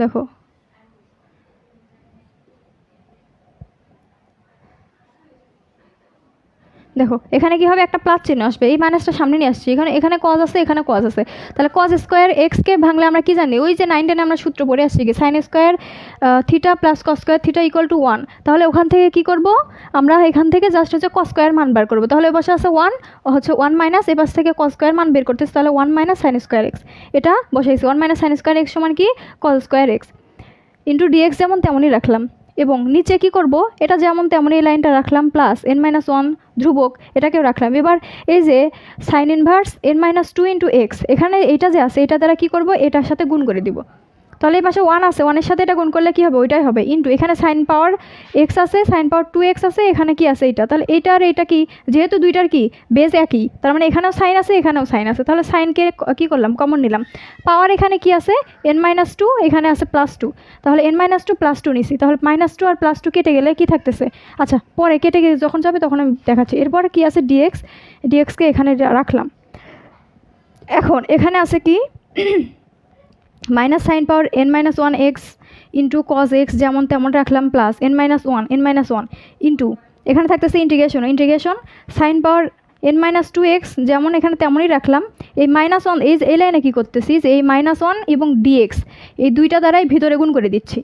দেখো দেখো এখানে কি হবে একটা প্লাস চিহ্ন আসবে, এই মাইনাসটা সামনে নিয়ে আসছি, এখানে কজ আছে এখানে কজ আছে, তাহলে কজ স্কোয়ার এক্সকে ভাঙলে আমরা কি জানি, ওই যে 9 আমরা সূত্র পড়ে আসছি কি sine square theta plus cos square theta equal to 1। তাহলে ওখান থেকে কি করব আমরা, এখান থেকে জাস্ট হচ্ছে কস স্কোয়ার মান বার করবো। তাহলে বসে আছে 1 হচ্ছে 1 মাইনাস এপাশ থেকে কস স্কোয়ার মান বের করতেছে, তাহলে 1 মাইনাস সাইন স্কোয়ার এক্স, এটা বসাইছি 1 মাইনাস সাইন স্কোয়ার এক্স সমান কি cos square X into D X যেমন তেমনই রাখলাম। এবং নিচে কি করব, এটা যেমন তেমন এই লাইনটা রাখলাম প্লাস এন মাইনাস ওয়ান ধ্রুবক এটাকেও রাখলাম। এবার এই যে sine inverse N minus two into X, এখানে এটা যে আছে এটা দ্বারা কি করব এটার সাথে গুণ করে দিব, তাহলে এই পাশে 1 আছে, 1-এর সাথে এটা গুণ করলে কি হবে ওইটাই হবে ইন্টু এখানে সাইন পাওয়ার এক্স আছে সাইন পাওয়ার 2x আছে, এখানে কি আছে এটা, তাহলে এইটা আর এইটা কি যেহেতু দুইটার কি বেস একই, তার মানে এখানেও সাইন আছে এখানেও সাইন আছে, তাহলে সাইনকে কি করলাম কমন নিলাম। পাওয়ার এখানে কি আছে n মাইনাস টু, এখানে আছে প্লাস টু, তাহলে n minus two plus two নিছি, তাহলে মাইনাস টু আর প্লাস টু কেটে গেলে কি থাকতেছে, আচ্ছা পরে কেটে গেলে যখন যাবে তখন আমি দেখাচ্ছি। এরপরে কি আছে ডিএক্স, ডিএক্সকে এখানে রাখলাম। এখন এখানে আছে কি minus sine power N minus one X into cos X যেমন তেমন রাখলাম plus N minus one into এখানে থাকতেছে integration sine power N minus two X যেমন এখানে তেমনই রাখলাম। এই মাইনাস ওয়ান এই লাইনে কী করতেছি যে এই মাইনাস ওয়ান এবং ডিএক্স এই দুইটা দ্বারাই ভিতরে গুণ করে দিচ্ছি,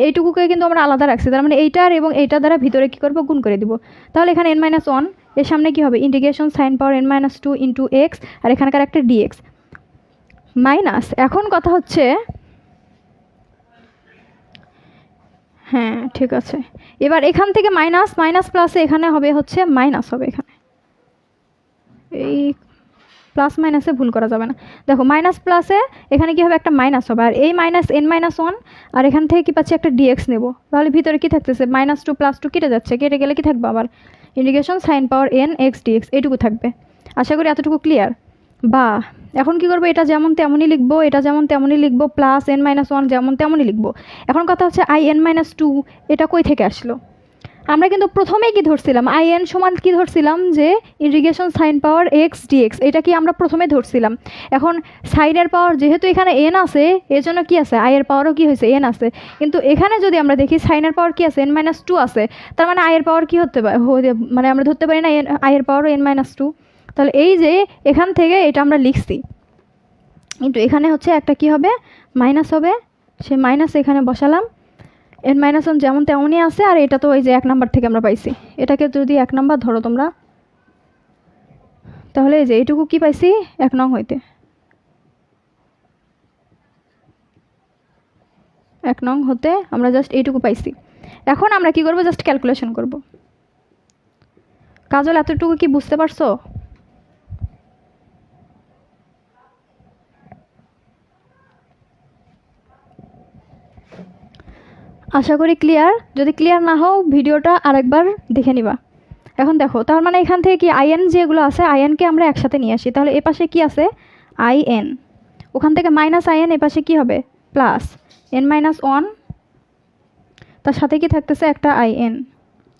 এইটুকুকে কিন্তু আমরা আলাদা রাখছি, তার মানে এইটার এবং এইটা দ্বারা ভিতরে কী করবো গুণ করে দিব। তাহলে এখানে এন মাইনাস ওয়ান এর সামনে কী হবে integration sine power N minus two into x আর এখানকার একটা ডিএক্স মাইনাস। এখন কথা হচ্ছে হ্যাঁ ঠিক আছে, এবার এখান থেকে মাইনাস প্লাসে এখানে হবে হচ্ছে মাইনাস হবে, এখানে এই প্লাস মাইনাসে ভুল করা যাবে না। দেখো মাইনাস প্লাসে এখানে কি হবে একটা মাইনাস হবে, আর এই মাইনাস এন মাইনাস ওয়ান আর এখান থেকে কি পাচ্ছি একটা ডিএক্স নেব, তাহলে ভিতরে কি থাকতেছে মাইনাস টু প্লাস টু কেটে যাচ্ছে, কেটে গেলে কি থাকবে আবার integration sine power N X D X এইটুকু থাকবে। আশা করি এতটুকু ক্লিয়ার। বা এখন কি করবো, এটা যেমন তেমনই লিখবো, এটা যেমন তেমনই লিখবো, প্লাস এন মাইনাস ওয়ান যেমন তেমনই লিখবো। এখন কথা হচ্ছে আই এন মাইনাস টু এটা কই থেকে আসলো, আমরা কিন্তু প্রথমেই কি ধরছিলাম, আইএন সমান কি ধরছিলাম, যে integration sine power X dx, এটা কি আমরা প্রথমে ধরছিলাম। এখন সাইনের পাওয়ার যেহেতু এখানে এন আছে, এর জন্য কি আছে, আইয়ের পাওয়ারও কি হয়েছে, এন আছে। কিন্তু এখানে যদি আমরা দেখি সাইনের পাওয়ার কি আছে, n-2 আছে, তার মানে আইয়ের পাওয়ার কি হতে পারে, মানে আমরা ধরতে পারি না আইয়ের পাওয়ারও n-2। তাহলে এই যে এখান থেকে এটা আমরা লিখছি, কিন্তু এখানে হচ্ছে একটা কি হবে, মাইনাস হবে, সেই মাইনাস এখানে বসালাম। n-1 যেমন তেমনই আছে, আর এটা তো ওই যে 1 নাম্বার থেকে আমরা পাইছি, এটাকে যদি 1 নাম্বার ধরো তোমরা, তাহলে এই যে এইটুকু কি পাইছি 1 নং হইতে, 1 নং হতে আমরা জাস্ট এইটুকু পাইছি। এখন আমরা কি করব, জাস্ট ক্যালকুলেশন করব। কাজল এতটুকু কি বুঝতে পারছো? আশা করি ক্লিয়ার। যদি ক্লিয়ার না হও ভিডিওটা আরেকবার দেখে নিবা। এখন দেখো, তার মানে এখান থেকে কি আইএন যেগুলো আছে, আইএনকে আমরা একসাথে নিয়ে আসি, তাহলে এ পাশে কি আছে আইএন, ওখান থেকে মাইনাস আইএন, এ পাশে কি হবে প্লাস n-1, তার সাথে কি থাকতেছে একটা আইএন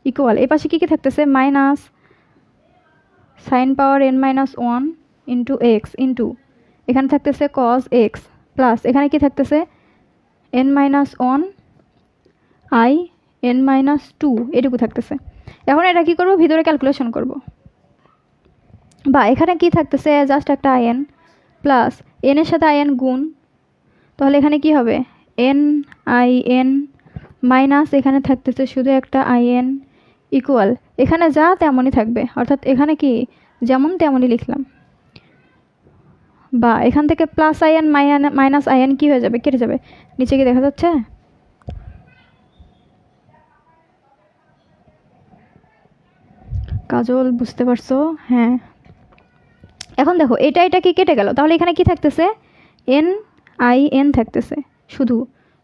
ইকুয়াল, এ পাশে কি কি থাকতেছে minus sine power n-1 into x into এখানে থাকতেছে কজ এক্স প্লাস এখানে কি থাকতেছে n-1 আই n-2 এটুকু থাকতেছে। এখন এটা কি করব, ভিতরে ক্যালকুলেশন করব, বা এখানে কি থাকতেছে জাস্ট একটা আইএন প্লাস এন এর সাথে আইএন গুণ, তাহলে এখানে কি হবে n-IN মাইনাস এখানে থাকতেছে শুধু একটা আইএন ইকুয়াল, এখানে যা তেমনই থাকবে, অর্থাৎ এখানে কি যেমন তেমনই লিখলাম, বা এখান থেকে প্লাস আইএন মাইনাস আইএন কি হয়ে যাবে, কেটে যাবে। নিচে কি দেখা যাচ্ছে, কাজল বুঝতে পারছো? হ্যাঁ। এখন দেখো এটা এটা কি কেটে গেল, তাহলে এখানে কি থাকতেছে n-IN থাকতেছে শুধু,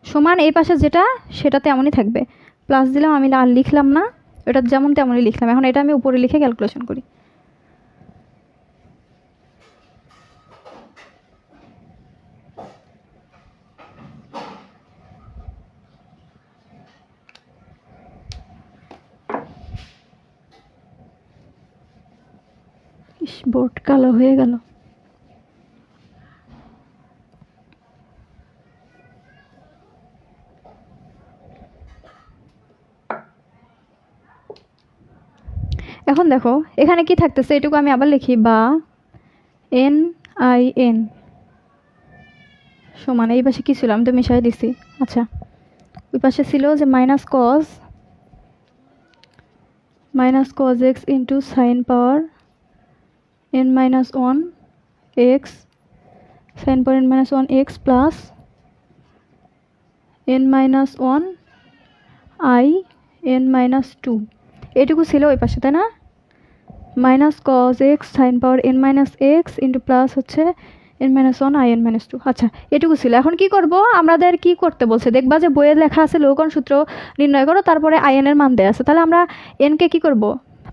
সমান এই পাশে যেটা সেটা তেমনই থাকবে, প্লাস দিলাম, আমি আর লিখলাম না, এটা যেমন তেমনই লিখলাম। এখন এটা আমি উপরে লিখে ক্যালকুলেশন করি। ইস, বোর্ড কালো হয়ে গেল। এখন দেখো এখানে কি থাকতেছে, এটুকু আমি আবার লিখি, বা n-IN সমান এই পাশে কি ছিল, আমি তো মিশাই দিছি। আচ্ছা, ওই পাশে ছিল যে minus cos x into sign power n-1 x, sign power n-1 x plus n-1 I n-2 এটুকু ছিল ওই পাশে, তাই না? মাইনাস কজ এক্স সাইন পাওয়ার n-x ইন্টু প্লাস হচ্ছে n-1 আই n-2। আচ্ছা, এটুকু ছিল। এখন কি করব, আমাদের কি করতে বলছে দেখবা, যে বইয়ে লেখা আছে লৌহকরণ সূত্র নির্ণয় করো, তারপরে আইএন এর মান দেওয়া আছে, তাহলে আমরা এনকে কি করব,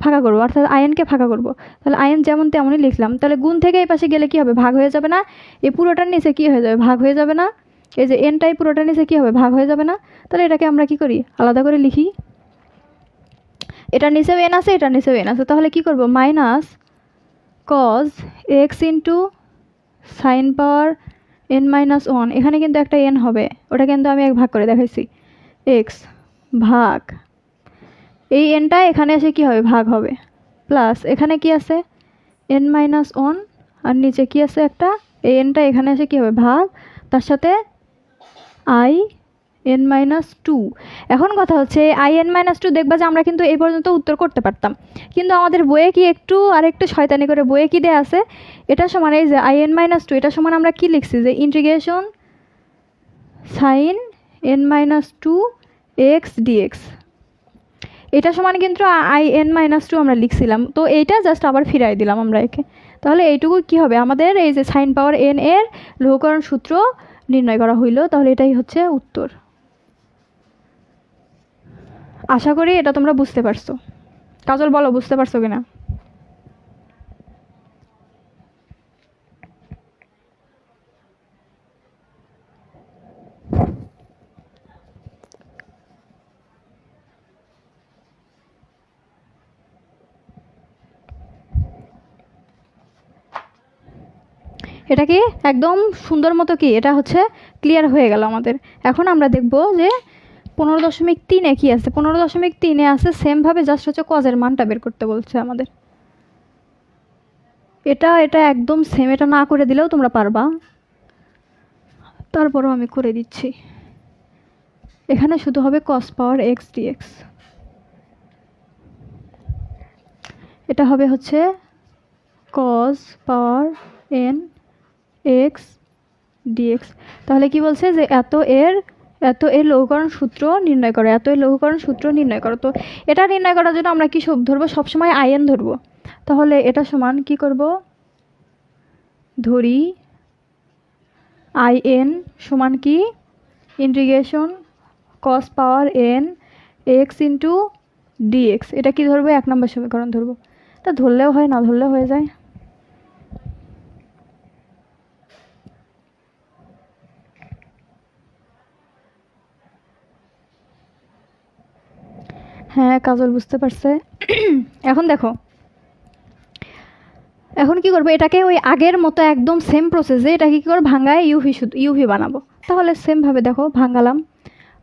ফাঁকা করবো, অর্থাৎ আইএনকে ফাঁকা করব। তাহলে আইএন যেমন তেমনই লিখলাম, তাহলে গুণ থেকে এই পাশে গেলে কি হবে, ভাগ হয়ে যাবে না, এই পুরোটার নিচে কি হয়ে যাবে, ভাগ হয়ে যাবে না, এই যে এনটাই পুরোটার নিচে কি হবে, ভাগ হয়ে যাবে না। তাহলে এটাকে আমরা কি করি, আলাদা করে লিখি, এটার নিচেও এন আছে, এটার নিচেও এন আছে, তাহলে কি করব, minus cos x into sign power n-1, এখানে কিন্তু একটা এন হবে, ওটা কিন্তু আমি এক ভাগ করে দেখাইছি, এক্স ভাগ এই এনটা এখানে এসে কি হবে, ভাগ হবে, প্লাস এখানে কি আছে n-1 আর নিচে কি আছে একটা, এই এনটা এখানে এসে কি হবে, ভাগ, তার সাথে আই n-2। এখন কথা হচ্ছে আই n-2 দেখবা যে আমরা কিন্তু এই পর্যন্ত উত্তর করতে পারতাম, কিন্তু আমাদের বইয়ে কি একটু আর একটু শয়তানি করে বইয়ে কি দেয়া আছে, এটা সমান এই যে আই n-2, এটা সমান আমরা কি লিখছি, যে integration sign n-2 X dx, এটা সমান কিন্তু আই n-2 আমরা লিখছিলাম, তো এইটা জাস্ট আবার ফিরাই দিলাম আমরা একে। তাহলে এইটুকু কি হবে, আমাদের এই যে সাইন পাওয়ার n এর লঘুকরণ সূত্র নির্ণয় করা হইল, তাহলে এটাই হচ্ছে উত্তর। আশা করি এটা তোমরা বুঝতে পারছো। কাজল বলো, বুঝতে পারছো কিনা? এটা কি একদম সুন্দর মতো কি এটা হচ্ছে ক্লিয়ার হয়ে গেল আমাদের। এখন আমরা দেখব যে 15.3 কি আছে। 15.3 আছে সেমভাবে জাস্ট হচ্ছে কজের মানটা বের করতে বলছে আমাদের। এটা এটা একদম সেম, এটা না করে দিলেও তোমরা পারবা, তারপরও আমি করে দিচ্ছি। এখানে শুধু হবে cos পাওয়ার x dx, এটা হবে হচ্ছে cos power n x dx। তাহলে কি বলছে যে এত এর লঘুকরণ সূত্র নির্ণয় করো, এত এর লঘুকরণ সূত্র নির্ণয় করো। তো এটা নির্ণয় করার জন্য আমরা কি ধরবো, সবসময় আইএন ধরবো। তাহলে এটা সমান কি করব, ধরি আইএন সমান কি integration cos power n x into dx। এটা কি ধরবো, 1 নম্বর সমীকরণ ধরবো। তা ধরলেও হয়, না ধরলেও হয়ে যায়। হ্যাঁ কাজল বুঝতে পারছে। এখন দেখো, এখন কি করবো, এটাকে ওই আগের মতো একদম সেম প্রসেসে এটাকে কি করবো, ভাঙায় ইউভি বানাবো। তাহলে সেমভাবে দেখো ভাঙালাম।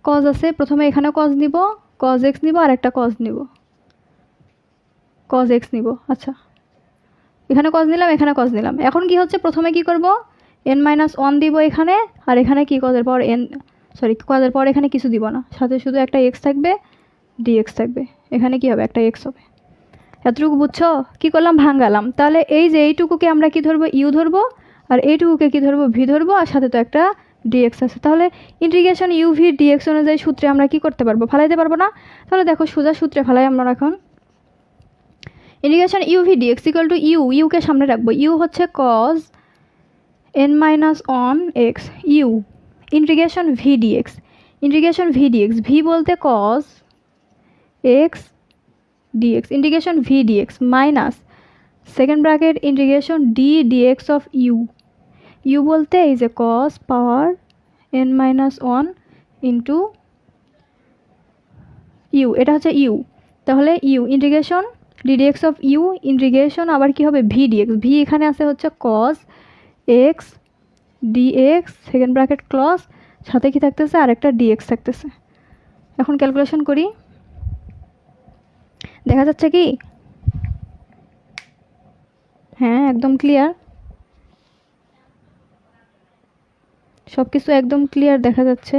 কজ আছে, প্রথমে এখানে কজ নিব, কজ এক্স নিব, আর একটা কজ নিব, কজ এক্স নিব। আচ্ছা, এখানে কজ নিলাম, এখানে কজ নিলাম। এখন কি হচ্ছে, প্রথমে কি করব, n-1 দিব এখানে, আর এখানে কি কজের পর কজের পর এখানে কিছু দিব না, সাথে শুধু একটা এক্স থাকবে, ডিএক্স থাকবে। এখানে কি হবে, একটা এক্স হবে। এতটুকু বুঝছো? কি করলাম, ভাঙালাম। তাহলে এই যে এইটুকুকে আমরা কি ধরবো, ইউ ধরবো, আর এইটুকুকে কি ধরবো, ভি ধরবো, আর সাথে তো একটা ডিএক্স আছে। তাহলে ইন্টিগ্রেশন ইউভি ডিএক্স অনুযায়ী সূত্রে আমরা কি করতে পারবো, ফালাইতে পারবো না? তাহলে দেখো সোজা সূত্রে ফালাই আমরা এখন। Integration UV dx equal to ইউকে সামনে রাখবো। ইউ হচ্ছে cos n-1 x, u integration V d x, integration V dx, V বলতে cos x d x, integration V dx minus second bracket integration d dx of you বলতে এই যে cause power n-1 into you, এটা হচ্ছে U. তাহলে you integration D D X of U integration আবার কি হবে, ভি ডিএক্স, ভি এখানে আছে হচ্ছে cos x dx second bracket close, সাথে কি থাকতেছে, আর একটা ডিএক্স থাকতেছে। এখন ক্যালকুলেশন করি, দেখা যাচ্ছে কি? হ্যাঁ একদম ক্লিয়ার, সব কিছু একদম ক্লিয়ার দেখা যাচ্ছে।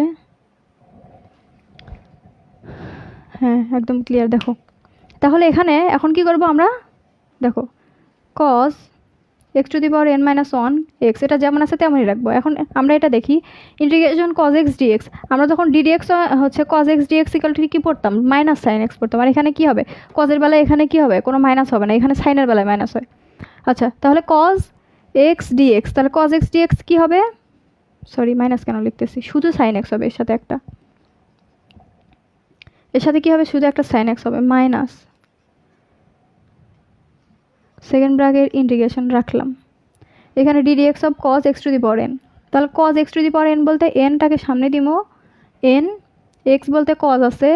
হ্যাঁ একদম ক্লিয়ার। দেখো তাহলে এখানে এখন কি করব আমরা, দেখো cos x two the power n-1 x, এটা যেমন আছে তেমনই রাখবো। এখন আমরা এটা দেখি, ইন্টিগ্রেশন cos x dx, আমরা যখন ddx হচ্ছে cos x dx equal to কি পড়তাম, মাইনাস সাইন x পড়তাম। আর এখানে কি হবে, cos-এর বেলায় এখানে কি হবে, কোনো মাইনাস হবে না, এখানে সাইনের বেলায় মাইনাস হয়। আচ্ছা তাহলে cos x dx, তাহলে cos x dx কি হবে, সরি মাইনাস কেন লিখতেছি, শুধু সাইন x হবে, এর সাথে একটা, এর সাথে কি হবে, শুধু একটা সাইন x হবে, মাইনাস সেকেন্ড ব্র্যাকেট ইন্টিগ্রেশন রাখলাম, এখানে ddx of cos x two the power n। তাহলে cos x two the power n বলতে nটাকে সামনে দিব, n x বলতে cos আছে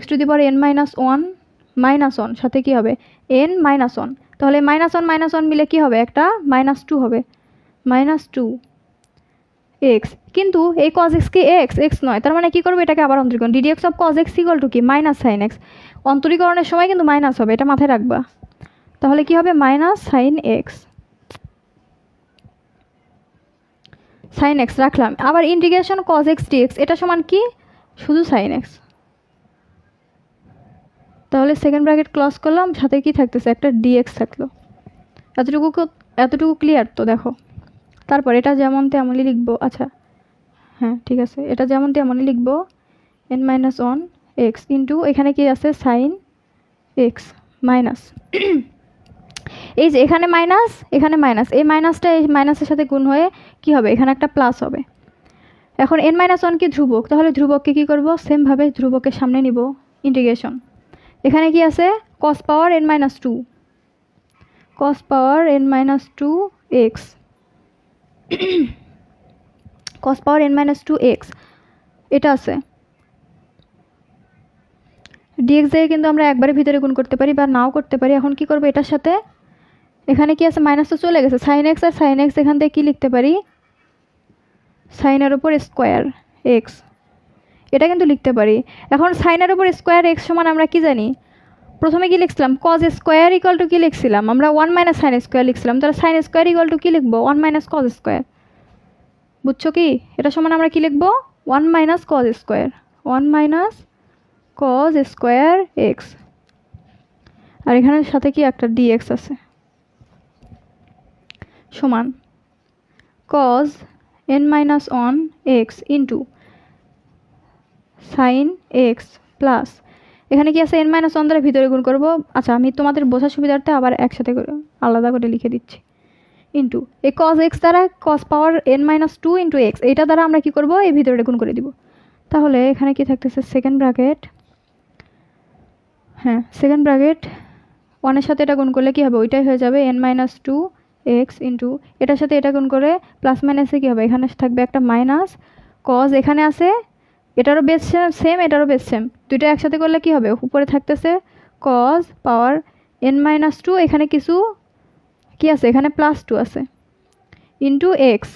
x two the power n-1 minus 1, সাথে কি হবে n-1। তাহলে -1 মিলে কি হবে, একটা -2 হবে, -2 x। কিন্তু এই cos x কি x নয়, তার মানে কি করবো, এটাকে আবার অন্তরীকরণ, ddx of cos x equal to কি মাইনাস সাইন x, অন্তরীকরণের সময় কিন্তু মাইনাস হবে, এটা মাথায় রাখবা। তাহলে কি হবে, minus sine X, sine X রাখলাম। আবার ইন্টিগ্রেশন cos x dx, এটা সমান কি, শুধু সাইন এক্স। তাহলে সেকেন্ড ব্র্যাকেট ক্লোজ করলাম, সাথে কি থাকতেছে, একটা ডিএক্স থাকলো। এতটুকু ক্লিয়ার তো? দেখো তারপর এটা যেমন তেমনই লিখবো। আচ্ছা হ্যাঁ ঠিক আছে, এটা যেমন তেমনই লিখবো, n-1 x ইন্টু এখানে কি আছে, সাইন এক্স মাইনাস এই যে এখানে মাইনাস, এখানে মাইনাস, এই মাইনাসটা এই মাইনাসের সাথে গুণ হয়ে কি হবে, এখানে একটা প্লাস হবে। এখন n-1 কি ধ্রুবক, তাহলে ধ্রুবককে কি করব, সেমভাবে ধ্রুবকের সামনে নিব, ইন্টিগ্রেশন, এখানে কি আছে cos পাওয়ার n-2, cos পাওয়ার n-2 x, cos পাওয়ার n-2 x, এটা আছে। ডিএক্স দিয়ে কিন্তু আমরা একবারে ভিতরে গুণ করতে পারি বা নাও করতে পারি। এখন কি করব, এটার সাথে এখানে কি আছে, মাইনাস তো চলে গেছে, সাইন এক্স আর সাইন এক্স এখান থেকে কী লিখতে পারি, সাইনের ওপর স্কোয়ার এক্স, এটা কিন্তু লিখতে পারি। এখন সাইনের ওপর স্কোয়ার এক্স সমান আমরা কি জানি, প্রথমে কি লিখছিলাম, কজ স্কোয়ার ইকুয়াল টু কী লিখছিলাম আমরা, 1 মাইনাস সাইন স্কোয়ার লিখছিলাম, তাহলে সাইন স্কোয়ার ইকুয়াল টু কী লিখবো, 1 মাইনাস কজ স্কোয়ার। বুঝছো কি, এটা সমান আমরা কি লিখবো, 1 minus cos square, 1 minus cos square x, আর এখানে সাথে কি একটা ডিএক্স আছে, সমান cos n minus 1 x into sine x plus, এখানে কি আছে n মাইনাস 1 দ্বারা ভিতরে গুণ করবো, আচ্ছা আমি তোমাদের বোঝার সুবিধার্থে আবার একসাথে করে আলাদা করে লিখে দিচ্ছি, ইন্টু এই কজ এক্স দ্বারা কজ পাওয়ার n মাইনাস 2 ইন্টু এক্স, এইটা দ্বারা আমরা কি করবো, এই ভিতরে গুণ করে দিব। তাহলে এখানে কি থাকতেছে, সেকেন্ড ব্র্যাকেট, হ্যাঁ সেকেন্ড ব্র্যাকেট 1-এর সাথে এটা গুণ করলে কী হবে, ওইটাই হয়ে যাবে n মাইনাস 2 এক্স ইন্টু এটার সাথে এটা গুণ করে প্লাস মাইনাসে কী হবে, এখানে থাকবে একটা মাইনাস, কজ এখানে আছে, এটারও বেস সেম এটারও বেস সেম, দুইটা একসাথে করলে কী হবে, উপরে থাকতেছে কজ পাওয়ার n মাইনাস 2, এখানে কিছু কি আছে, এখানে প্লাস 2 আছে, ইন্টু এক্স,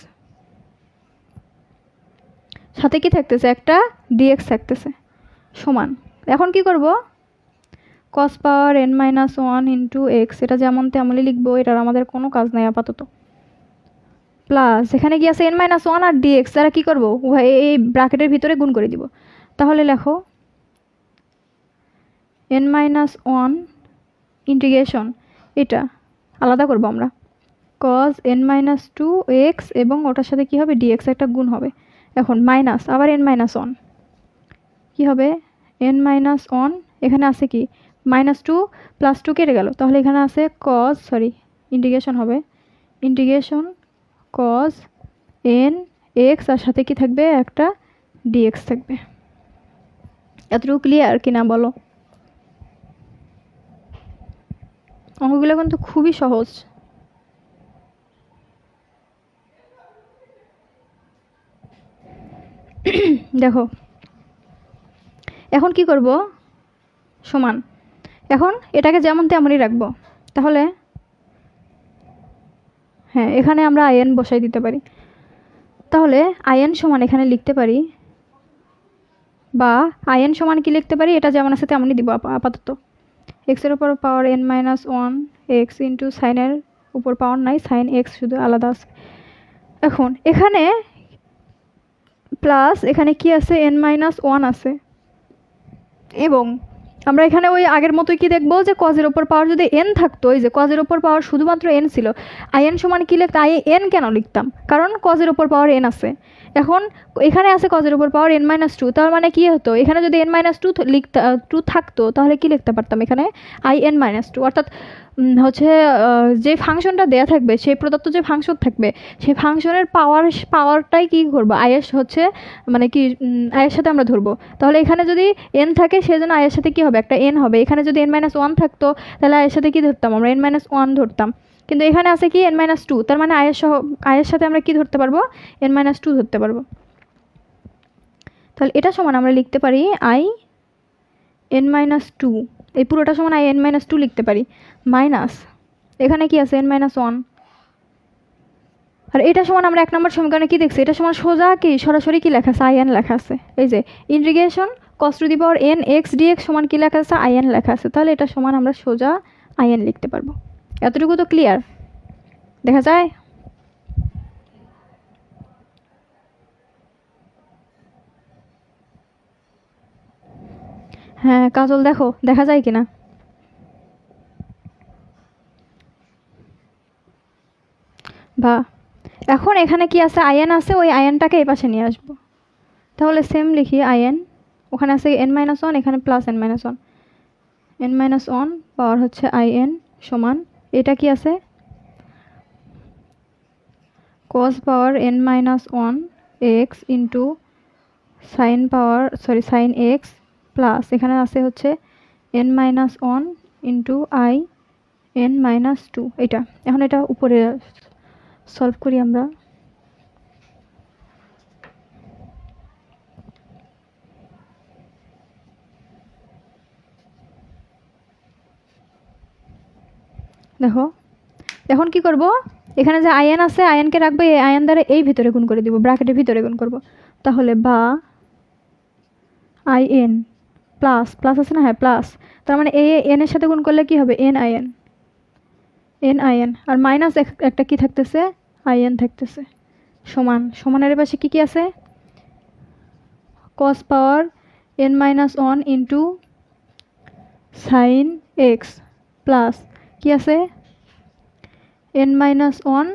সাথে কি থাকতেছে, একটা ডিএক্স থাকতেছে, সমান, এখন কি করব, কস পাওয়ার n মাইনাস 1 ইন্টু এক্স, এটা যেমন তেমনই লিখবো, এটার আমাদের কোনো কাজ নাই আপাতত, প্লাস এখানে কি আছে n মাইনাস 1 আর ডিএক্স, তারা কী করবো, উভয় এই ব্র্যাকেটের ভিতরে গুণ করে দিব। তাহলে লেখো n মাইনাস 1 ইন্টিগ্রেশন, এটা আলাদা করব আমরা, কজ n মাইনাস 2 এক্স এবং ওটার সাথে কী হবে, ডিএক্স একটা গুণ হবে, এখন মাইনাস আবার n মাইনাস 1 কী হবে, n মাইনাস 1, এখানে আছে কি মাইনাস 2 প্লাস 2 কেটে গেল, তাহলে এখানে আছে কজ, ইন্টিগ্রেশন হবে, ইন্টিগ্রেশন কজ n এক্স, আর সাথে কি থাকবে, একটা ডিএক্স থাকবে। এতটুকু ক্লিয়ার কিনা বলো, অঙ্কগুলো কিন্তু খুবই সহজ। দেখো এখন কি করব, সমান, এখন এটাকে যেমন তেমনই রাখবো, তাহলে হ্যাঁ এখানে আমরা আইএন বসাই দিতে পারি, তাহলে আইএন সমান এখানে লিখতে পারি, বা আইএন সমান কি লিখতে পারি, এটা যেমন আছে তেমনই দিব আপাতত, এক্সের উপর পাওয়ার n মাইনাস 1 এক্স ইন্টু সাইনের উপর পাওয়ার নাই, সাইন এক্স শুধু আলাদা আছে। এখন এখানে প্লাস এখানে কি আছে, n মাইনাস 1 আছে, এবং আমরা এখানে ওই আগের মতোই কি দেখবো, যে কজের ওপর পাওয়ার যদি n থাকতো, ওই যে কজের ওপর পাওয়ার শুধুমাত্র n ছিল, আইএন সমান কি লিখতাম, n কেন লিখতাম, কারণ কজের ওপর পাওয়ার n আছে, এখন এখানে আছে কজের উপর পাওয়ার n মাইনাস 2, তার মানে কি হতো, এখানে যদি n মাইনাস 2 থাকতো তাহলে কি লিখতে পারতাম, এখানে n মাইনাস 2, অর্থাৎ হচ্ছে যে ফাংশনটা দেয়া থাকবে, সেই প্রদত্ত যে ফাংশন থাকবে, সেই ফাংশনের পাওয়ারটাই কি করবো, আইএস হচ্ছে মানে কি আয়ের সাথে আমরা ধরবো, তাহলে এখানে যদি n থাকে সেজন্য আয়ের সাথে কি হবে, একটা n হবে, এখানে যদি n মাইনাস 1 থাকতো তাহলে আয়ের সাথে কি ধরতাম, আমরা n মাইনাস 1 ধরতাম, কিন্তু এখানে আছে কি n মাইনাস 2, তার মানে আয়ের সাথে আমরা কি ধরতে পারবো, n মাইনাস 2 ধরতে পারবো। তাহলে এটা সমান আমরা লিখতে পারি n মাইনাস 2, এই পুরোটা সমান n মাইনাস 2 লিখতে পারি, মাইনাস এখানে কি আছে n মাইনাস 1, আর এটা সমান আমরা 1 নম্বর সমীকরণে কি দেখছি, এটা সমান সোজা কি সরাসরি কি লেখা আছে, আইএন লেখা আছে, এই যে integration cos two the power n x dx সমান কি লেখা আছে, আইএন লেখা আছে, তাহলে এটা সমান আমরা সোজা আইএন লিখতে পারবো। এতটুকু তো ক্লিয়ার, দেখা যায়। হ্যাঁ কাজল দেখো দেখা যায় কিনা, বা এখন এখানে কি আছে, আইএন আছে, ওই আইএনটাকে এই পাশে নিয়ে আসবো, তাহলে সেম লিখি আইএন, ওখানে আছে n মাইনাস 1, এখানে plus n minus 1, n minus 1 পাওয়ার হচ্ছে আইএন সমান, এটা কি আছে cos power n minus 1 x into sign power sine x plus এখানে আছে হচ্ছে n minus 1 into I n minus 2, এটা এখন এটা উপরে সলভ করি আমরা, দেখো এখন কি করব, এখানে যে আইএন আছে আইএনকে রাখবো এই আইএন দ্বারা এই ভিতরে গুণ করে দিব, ব্র্যাকেটের ভিতরে গুণ করব। তাহলে বা আইএন প্লাস প্লাস আছে না, হ্যাঁ প্লাস, তার মানে এ এন এর সাথে গুণ করলে কি হবে এন আইএন, এন আইএন, আর মাইনাস একটা কি থাকতেছে আইএন থাকতেছে, সমান, সমানের পাশে কি কি আছে cos power n minus one into sine x plus কি আছে n minus one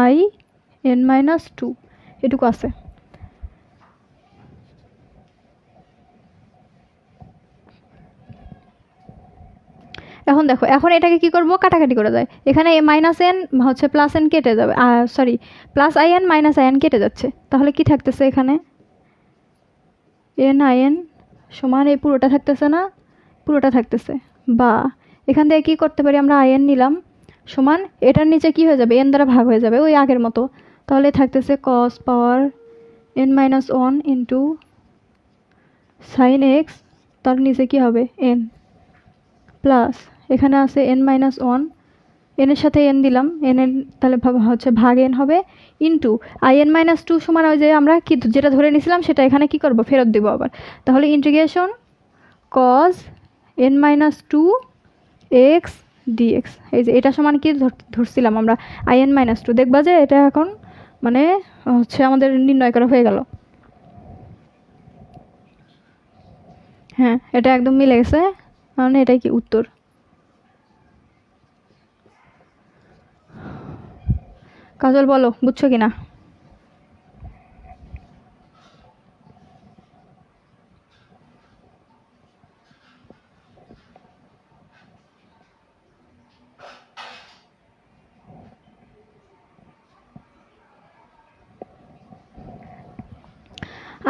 I n minus two, এটুকু আছে। এখন দেখো, এখন এটাকে কি করব, কাটাকাটি করে যায়, এখানে মাইনাস এন হচ্ছে প্লাস এন কেটে যাবে, sorry plus I N minus I N কেটে যাচ্ছে, তাহলে কি থাকতেছে এখানে এন আই এন সমান এই পুরোটা থাকতেছে না, পুরোটা থাকতেছে, বা এখান থেকে কী করতে পারি আমরা আই এন নিলাম সমান এটার নিচে কি হয়ে যাবে এন দ্বারা ভাগ হয়ে যাবে ওই আগের মতো, তাহলে থাকতেছে cos power N minus one into sine x, তার নিচে কি হবে এন প্লাস এখানে আছে এন মাইনাস ওয়ান, এনের সাথে এন দিলাম, এন এর তাহলে হচ্ছে ভাগ এন হবে into I N minus two সমান ওই যে আমরা কি যেটা ধরে নিয়েছিলাম সেটা এখানে কি করব ফেরত দেবো আবার, তাহলে integration cos N minus two x dx, এই যে এটা সমান কি ধরছিলাম আমরা আই এন মাইনাস টু, দেখবা যে এটা এখন মানে হচ্ছে আমাদের নির্ণয় করা হয়ে গেল। হ্যাঁ এটা একদম মিলে গেছে, মানে এটাই কি উত্তর। কাজল বলো বুঝছো কিনা?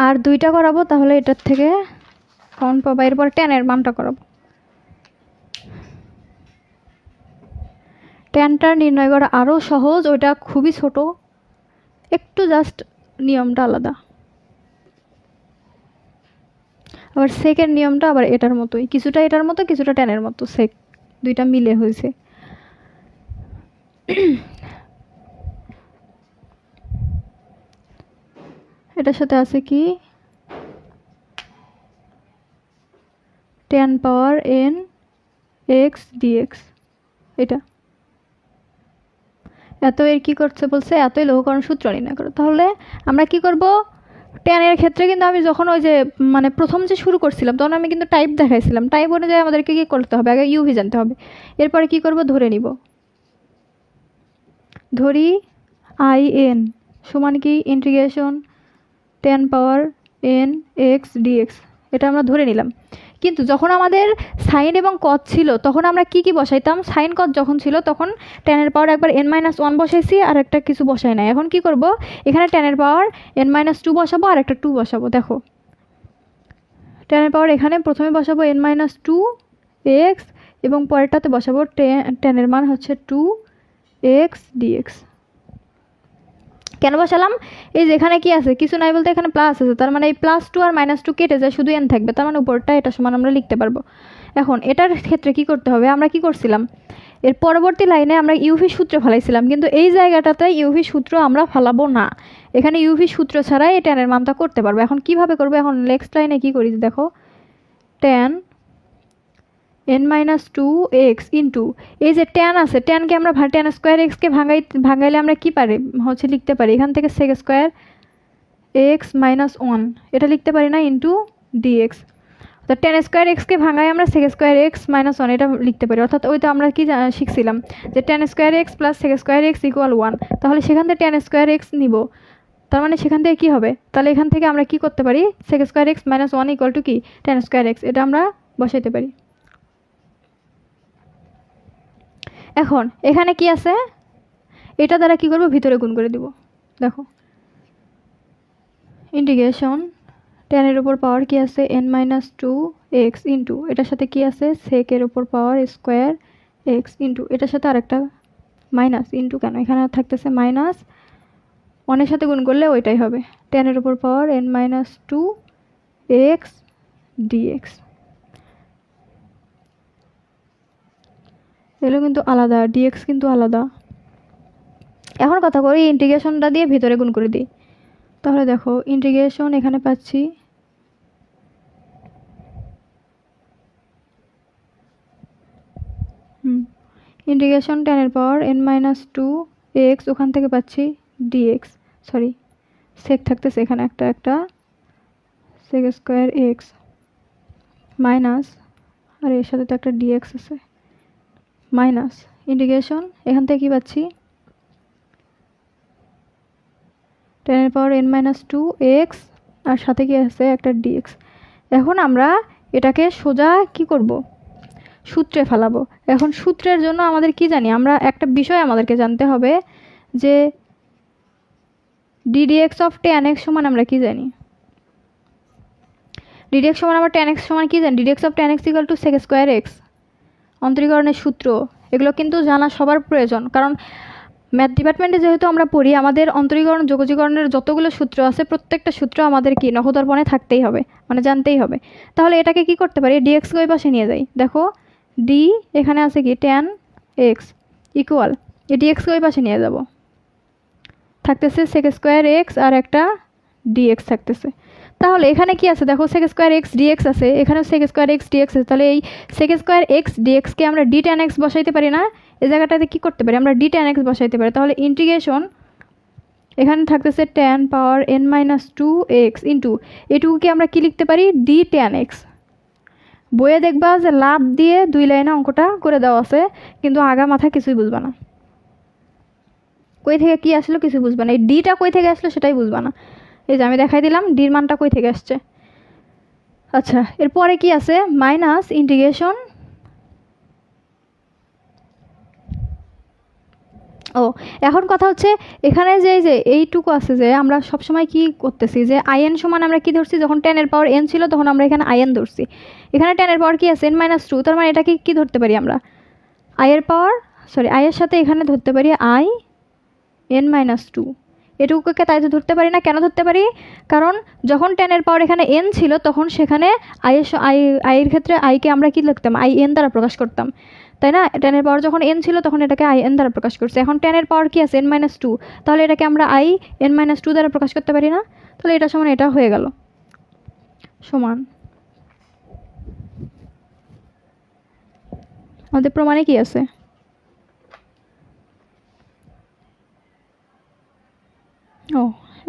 আর দুইটা করাবো তাহলে এটার থেকে কাউন্ট পাবা, এরপর টেনের মানটা করাবো। টেনটা নির্ণয় করা আরও সহজ, ওইটা খুবই ছোট, একটু জাস্ট নিয়মটা আলাদা। আবার সেকের নিয়মটা আবার এটার মতোই, কিছুটা এটার মতো কিছুটা টেনের মতো, সেক দুইটা মিলে হয়েছে। এটার সাথে আছে কি tan power N X dx, এটা এত এর কি করছে বলছে এতই লঘুকরণ সূত্র নির্ণয় করো। তাহলে আমরা কি করব, টেনের ক্ষেত্রে কিন্তু আমি যখন ওই যে মানে প্রথম যে শুরু করছিলাম তখন আমি কিন্তু টাইপ দেখাইছিলাম, টাইপ অনুযায়ী আমাদেরকে কি করতে হবে আগে ইউভি জানতে হবে, এরপরে কি করব ধরে নিব, ধরি আই এন সমান কি integration tan power N X dx, এটা আমরা ধরে নিলাম। কিন্তু যখন আমাদের সাইন এবং কজ ছিল তখন আমরা কি কি বসাইতাম, সাইন কজ যখন ছিল তখন টেনের পাওয়ার একবার এন মাইনাস ওয়ান বসাইছি আর একটা কিছু বসাই নাই। এখন কি করব, এখানে টেনের পাওয়ার এন মাইনাস টু বসাবো আর একটা টু বসাবো, দেখো টেনের পাওয়ার এখানে প্রথমে বসাবো এন মাইনাস টু এক্স এবং পরেরটাতে বসাবো টেনের মান হচ্ছে টু এক্স ডিএক্স। কেন বসালাম, এই যে এখানে কি আছে কিছু নাই বলতে এখানে প্লাস আছে, তার মানে এই প্লাস টু আর মাইনাস টু কেটে যায় শুধু এন থাকবে, তার মানে উপরটা এটা সমান আমরা লিখতে পারবো। এখন এটার ক্ষেত্রে কি করতে হবে, আমরা কি করছিলাম এর পরবর্তী লাইনে আমরা ইউভি সূত্র ফেলাইছিলাম, কিন্তু এই জায়গাটাতে ইউভি সূত্র আমরা ফেলাবো না, এখানে ইউভি সূত্র ছাড়াই এই টেনের মানটা করতে পারবো। এখন কিভাবে করবো, এখন নেক্সট লাইনে কি করি দেখো tan N minus two x into এই যে টেন আছে টেনকে আমরা টেন স্কোয়ার এক্সকে ভাঙাইলে আমরা কি পারি হচ্ছে লিখতে পারি এখান থেকে sec square x minus one, এটা লিখতে পারি না ইন্টু ডিএক্স, তো টেন স্কোয়ার এক্সকে ভাঙাই আমরা sec square x minus one এটা লিখতে পারি, অর্থাৎ ওই তো আমরা কি শিখছিলাম যে tan square X plus sec square x equal one, তাহলে সেখান থেকে টেন স্কোয়ার এক্স নিব, তার মানে সেখান থেকে কী হবে, তাহলে এখান থেকে আমরা কি করতে পারি sec square x minus one equal to কি টেন স্কোয়ার এক্স, এটা আমরা বসাইতে পারি। এখন এখানে কি আছে, এটা দ্বারা কি করব ভিতরে গুণ করে দিব, দেখো ইন্টিগ্রেশন টেনের উপর পাওয়ার কি আছে N minus two x into এটার সাথে কি আছে সেকের উপর পাওয়ার স্কোয়ার এক্স ইন্টু এটার সাথে আরেকটা মাইনাস ইন্টু, কেন এখানে থাকতেছে মাইনাস ওয়ানের সাথে গুণ করলে ওইটাই হবে টেনের উপর power N minus two x d x. এগুলো কিন্তু আলাদা, ডিএক্স কিন্তু আলাদা। এখন কথা করি ইন্টিগ্রেশনটা দিয়ে ভিতরে গুণ করে দিই। তাহলে দেখো ইন্টিগ্রেশন এখানে পাচ্ছি ইন্টিগ্রেশন টেনের পাওয়ার n-2 x, ওখান থেকে পাচ্ছি dx, সরি সেক থাকতেছে এখানে একটা একটা সেক স্কোয়ার এক্স মাইনাস, আর এর সাথে তো একটা dx আছে, মাইনাস ইন্টিগ্রেশন এখান থেকে কী পাচ্ছি 10^n-2 x, আর সাথে কি আছে একটা dx। এখন আমরা এটাকে সোজা কি করব, সূত্রে ফেলাবো। এখন সূত্রের জন্য আমাদের কি জানি, আমরা একটা বিষয় আমাদেরকে জানতে হবে যে ddx অফ tan x সমান আমরা কি জানি, ddx সমান আমরা tan x সমান কি জানি, ddx of tan x equal to sec square x. অন্তরীকরণের সূত্র এগুলো কিন্তু জানা সবার প্রয়োজন, কারণ ম্যাথ ডিপার্টমেন্টে যেহেতু আমরা পড়ি, আমাদের অন্তরীকরণ যোগজীকরণের যতগুলো সূত্র আছে প্রত্যেকটা সূত্র আমাদের কি নখদর্পণে থাকতেই হবে, মানে জানতেই হবে। তাহলে এটাকে কি করতে পারি, ডিএক্স ওই পাশে নিয়ে যাই। দেখো ডি এখানে আছে কি tan x ইকুয়াল, এই ডিএক্স ওই পাশে নিয়ে যাব, থাকতেছে sec স্কোয়ার এক্স আর একটা ডিএক্স থাকতেছে। তাহলে এখানে কি আছে দেখো sec স্কোয়ার এক্স ডিএক্স আছে, এখানেও sec স্কোয়ার এক্স ডিএক্স আছে। তাহলে এই sec স্কোয়ার এক্স ডিএক্সকে আমরা d tan x বসাইতে পারি না, এই জায়গাটাতে কি করতে পারি আমরা d tan x বসাইতে পারি। তাহলে ইন্টিগ্রেশন এখানে থাকতেছে tan^n-2 x ইন্টু এটুকুকে আমরা কি লিখতে পারি d tan x। বইয়ে দেখবা যে লাভ দিয়ে 2 লাইনে অঙ্কটা করে দেওয়া আছে, কিন্তু আগা মাথা কিছুই বুঝবা না, কই থেকে কি আসলো কিছু বুঝবা না, এই ডিটা কই থেকে আসলো সেটাই বুঝবা না। এই যে আমি দেখাই দিলাম ডির মানটা কই থেকে আসছে। আচ্ছা এরপরে কি আছে, মাইনাস ইন্টিগ্রেশন, ও এখন কথা হচ্ছে এখানে যে এইটুকু আছে যে আমরা সবসময় কি করতেছি যে আইএন সমান আমরা কি ধরছি, যখন টেনের পাওয়ার এন ছিল তখন আমরা এখানে আইএন ধরছি, এখানে টেনের পাওয়ার কি আছে n-2, তার মানে এটাকে কি ধরতে পারি আমরা আইয়ের পাওয়ার, সরি আইয়ের সাথে এখানে ধরতে পারি i(n-2), এটুকুকে তাই তো ধরতে পারি না। কেন ধরতে পারি, কারণ যখন টেনের পাওয়ার এখানে এন ছিল তখন সেখানে আইয়ের ক্ষেত্রে আইকে আমরা কি লিখতাম i(n) দ্বারা প্রকাশ করতাম, তাই না। টেনের পাওয়ার যখন এন ছিল তখন এটাকে i(n) দ্বারা প্রকাশ করছে। এখন টেনের পাওয়ার কি আছে n-2, তাহলে এটাকে আমরা i(n-2) দ্বারা প্রকাশ করতে পারি না। তাহলে এটা সমান এটা হয়ে গেল, সমান আমাদের প্রমাণে কি আছে, ও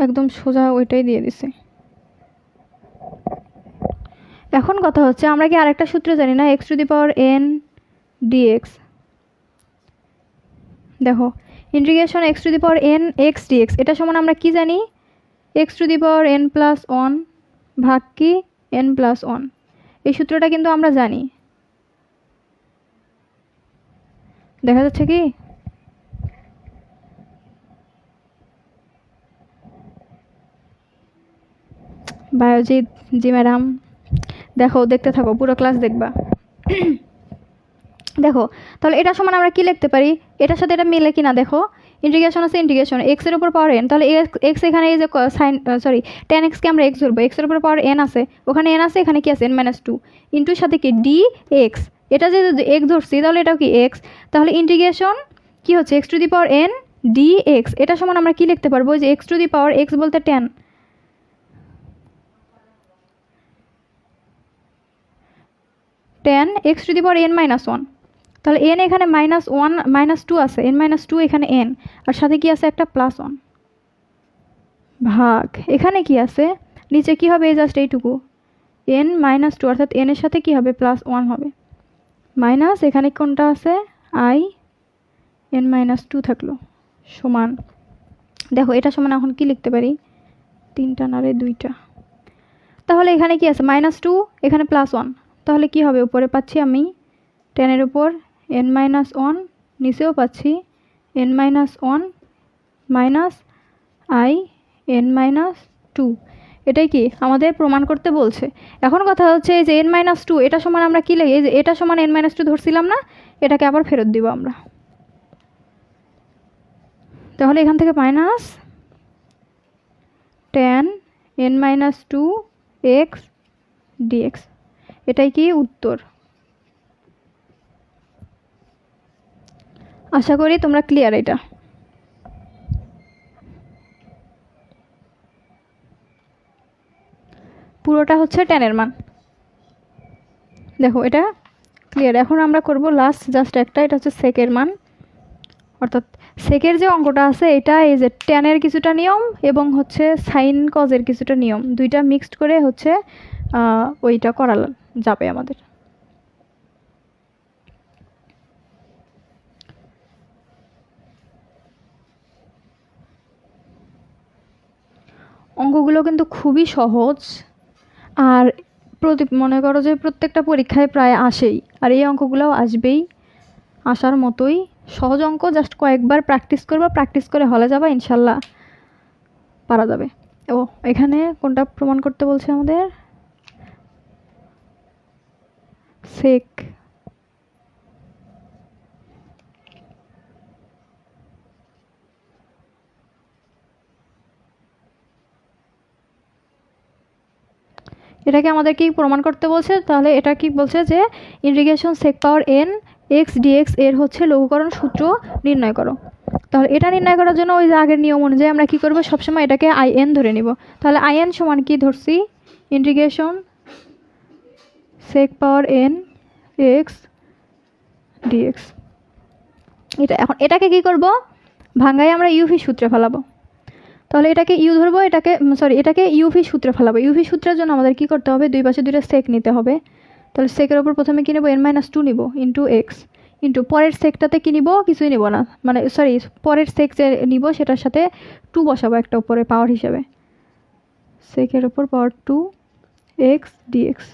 একদম সোজা ওইটাই দিয়ে দিছে। এখন কথা হচ্ছে আমরা কি আরেকটা সূত্র জানি না, x⁴n dx। দেখো ইন্টিগ্রেশন x⁴n x dx, এটা সমান আমরা কি জানি x⁴n+1 ভাগ কি n+1, এই সূত্রটা কিন্তু আমরা জানি। দেখা যাচ্ছে কি, বায়োজি জি ম্যাডাম, দেখো দেখতে থাকো পুরো ক্লাস দেখবা। দেখো তাহলে এটা সমান আমরা কি লিখতে পারি, এটার সাথে এটা মিলে কিনা দেখো, ইন্টিগ্রেশন আছে ইন্টিগ্রেশন এক্স এর উপর পাওয়ার এন, তাহলে এক্স এখানে এই যে সাইন সরি tan x কে আমরা এক্স ধরবো, এক্স এর উপর পাওয়ার এন আছে, ওখানে এন আছে, এখানে কি আছে n-2 ইন্টুর সাথে কি ডি এক্স, এটা যে এক্স ধরছি তাহলে এটাও কি এক্স, তাহলে ইন্টিগ্রেশন কি হচ্ছে x⁴n dx, এটা সমান আমরা কি লিখতে পারবো যে x⁴x বলতে tan x⁴n-1, তাহলে n এখানে -1 -2 আছে, n-2 এখানে n, আর সাথে কি আছে একটা +1 ভাগ, এখানে কি আছে নিচে কি হবে জাস্ট এইটুকু n-2, অর্থাৎ n এর সাথে কি হবে +1 হবে, মাইনাস এখানে কোনটা আছে i(n-2) থাকলো, সমান দেখো এটা সমান এখন কি লিখতে পারি 3টা না রে 2টা, তাহলে এখানে কি আছে -2 এখানে +1, তাহলে কি হবে উপরে পাচ্ছি আমি tan এর উপর n-1, নিচেও পাচ্ছি n-1 মাইনাস i(n-2), এটাই কি আমাদের প্রমাণ করতে বলছে। এখন কথা হচ্ছে যে n-2 এটা সমান আমরা কি লিখি, এই যে এটা সমান n-2 ধরছিলাম না, এটাকে আবার ফেরত দিব আমরা, তাহলে এখান থেকে মাইনাস tan(n-2 x dx), এটাই কি উত্তর। আশা করি তোমরা ক্লিয়ার। এটা পুরোটা হচ্ছে টেনের মান। দেখো এটা ক্লিয়ার। এখন আমরা করব লাস্ট জাস্ট একটা, এটা হচ্ছে সেকের মান, অর্থাৎ সেকের যে অঙ্কটা আছে এটা এই যে টেনের কিছুটা নিয়ম এবং হচ্ছে সাইন কজের কিছুটা নিয়ম, দুইটা মিক্সড করে হচ্ছে ওইটা করা যাবে আমাদের। অঙ্কগুলো কিন্তু খুবই সহজ, আর মনে করো যে প্রত্যেকটা পরীক্ষায় প্রায় আসেই, আর এই অঙ্কগুলোও আসবেই, আসার মতোই সহজ অঙ্ক। জাস্ট কয়েকবার প্র্যাকটিস করবা, প্র্যাকটিস করে হলে যাবা, ইনশাল্লাহ পারা যাবে। ও এখানে কোনটা প্রমাণ করতে বলছে আমাদের? সেক। এটাকে আমাদের কি প্রমাণ করতে বলছে? তাহলে এটা কি বলছে যে ইন্টিগ্রেশন সেক পাওয়ার এন এক্স ডিএক্স এর হচ্ছে লঘুকরণ সূত্র নির্ণয় করো। তাহলে এটা নির্ণয় করার জন্য ওই যে আগের নিয়ম অনুযায়ী আমরা কি করব, সবসময় এটাকে আই এন ধরে নিব। তাহলে আই এন সমান কি ধরছি? ইন্টিগ্রেশন সেক পাওয়ার এন এক্স ডিএক্স। এটা এখন এটাকে কি করব, ভাঙ্গাই আমরা ইউভি সূত্রে ফেলাবো। তাহলে এটাকে ইউ ধরবো, এটাকে ইউভি সূত্রে ফেলাবো। ইউভি সূত্রের জন্য আমাদের কি করতে হবে? দুই পাশে দুইটা সেক নিতে হবে। তাহলে সেকের ওপর প্রথমে কি নেবো? n-2 নিব ইন্টু এক্স, ইন্টু পরের সেকটাতে কি নিব? কিছুই নিব না, মানে পরের সেক যে নিব সেটার সাথে 2 বসাবো একটা উপরে পাওয়ার হিসাবে। সেকের ওপর পাওয়ার 2 এক্স ডিএক্স।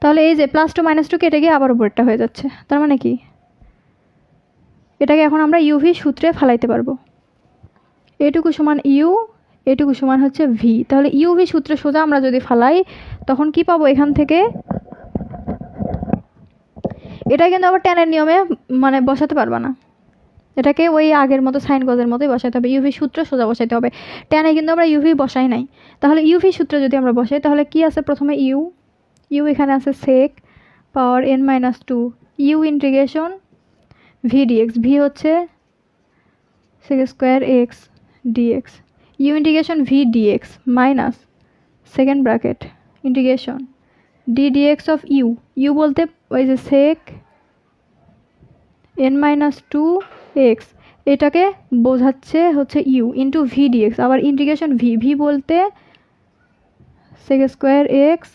তাহলে এই যে +2 -2 কেটে গিয়ে আবার উপরেরটা হয়ে যাচ্ছে। তার মানে কি এটাকে এখন আমরা ইউভি সূত্রে ফেলাইতে পারবো। এটুকু সমান ইউ, এটুকু সমান হচ্ছে ভি। তাহলে ইউভি সূত্রে সোজা আমরা যদি ফালাই তখন কি পাবো এখান থেকে? এটা কিন্তু আবার টেনের নিয়মে মানে বসাতে পারবা না, এটাকে ওই আগের মতো সাইন কজের মতোই বসাতে হবে। ইউভি সূত্র সোজা বসাইতে হবে। টেনে কিন্তু আমরা ইউভি বসাই নাই। তাহলে ইউভি সূত্র যদি আমরা বসাই তাহলে কি আছে? প্রথমে ইউ, ইউ এখানে আছে sec power n-2 u integration V dx. V হচ্ছে sec square x dx, you integration V dx minus second bracket integration d dx of u. U বলতে ওই যে সেক n-2 এক্স, এটাকে বোঝাচ্ছে হচ্ছে ইউ ইন্টু ভি ডিএক্স। আবার integration v, v বলতে sec square x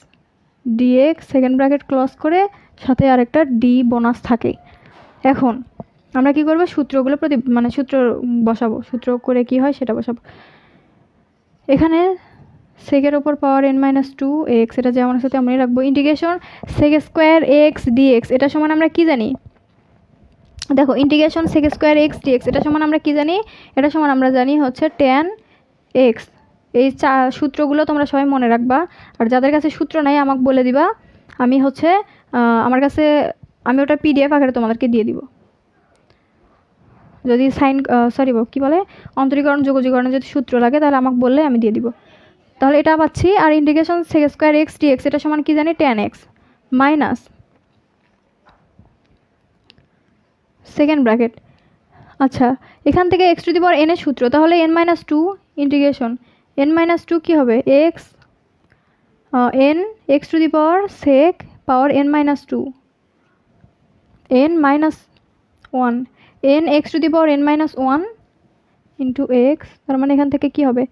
dx, second bracket close করে সাথে আরেকটা ডি বোনাস থাকে। এখন আমরা কি করবো? সূত্রগুলো সূত্র বসাবো। সূত্র করে কি হয় সেটা বসাবো। এখানে সেকের ওপর পাওয়ার n-2 এক্স, এটা যেমন আছে তেমনই রাখবো। Integration sec square x dx, এটা সমান আমরা কি জানি? দেখো integration sec square x dx এটা সমান আমরা কি জানি? এটা সমান আমরা জানি হচ্ছে tan এক্স। এই সূত্রগুলো তোমরা সবাই মনে রাখবা, আর যাদের কাছে সূত্র নাই আমাকে বলে দিবা, আমি হচ্ছে আমার কাছে আমি ওটা পিডিএফ আকারে তোমাদেরকে দিয়ে দিব। যদি কি বলে অন্তরীকরণ যোগজীকরণে যদি সূত্র লাগে তাহলে আমাকে বললে আমি দিয়ে দিব। তাহলে এটা পাচ্ছি। আর integration sec square x dx এটা সমান কি জানি? tan x minus second bracket. আচ্ছা এখান থেকে x to the power n এর সূত্র, তাহলে n-2 ইন্টিগ্রেশন n-2 কি হবে? X n x to the power sec power n-2 n-1 n x to the power n-1 into x. তার মানে এখান থেকে কি হবে?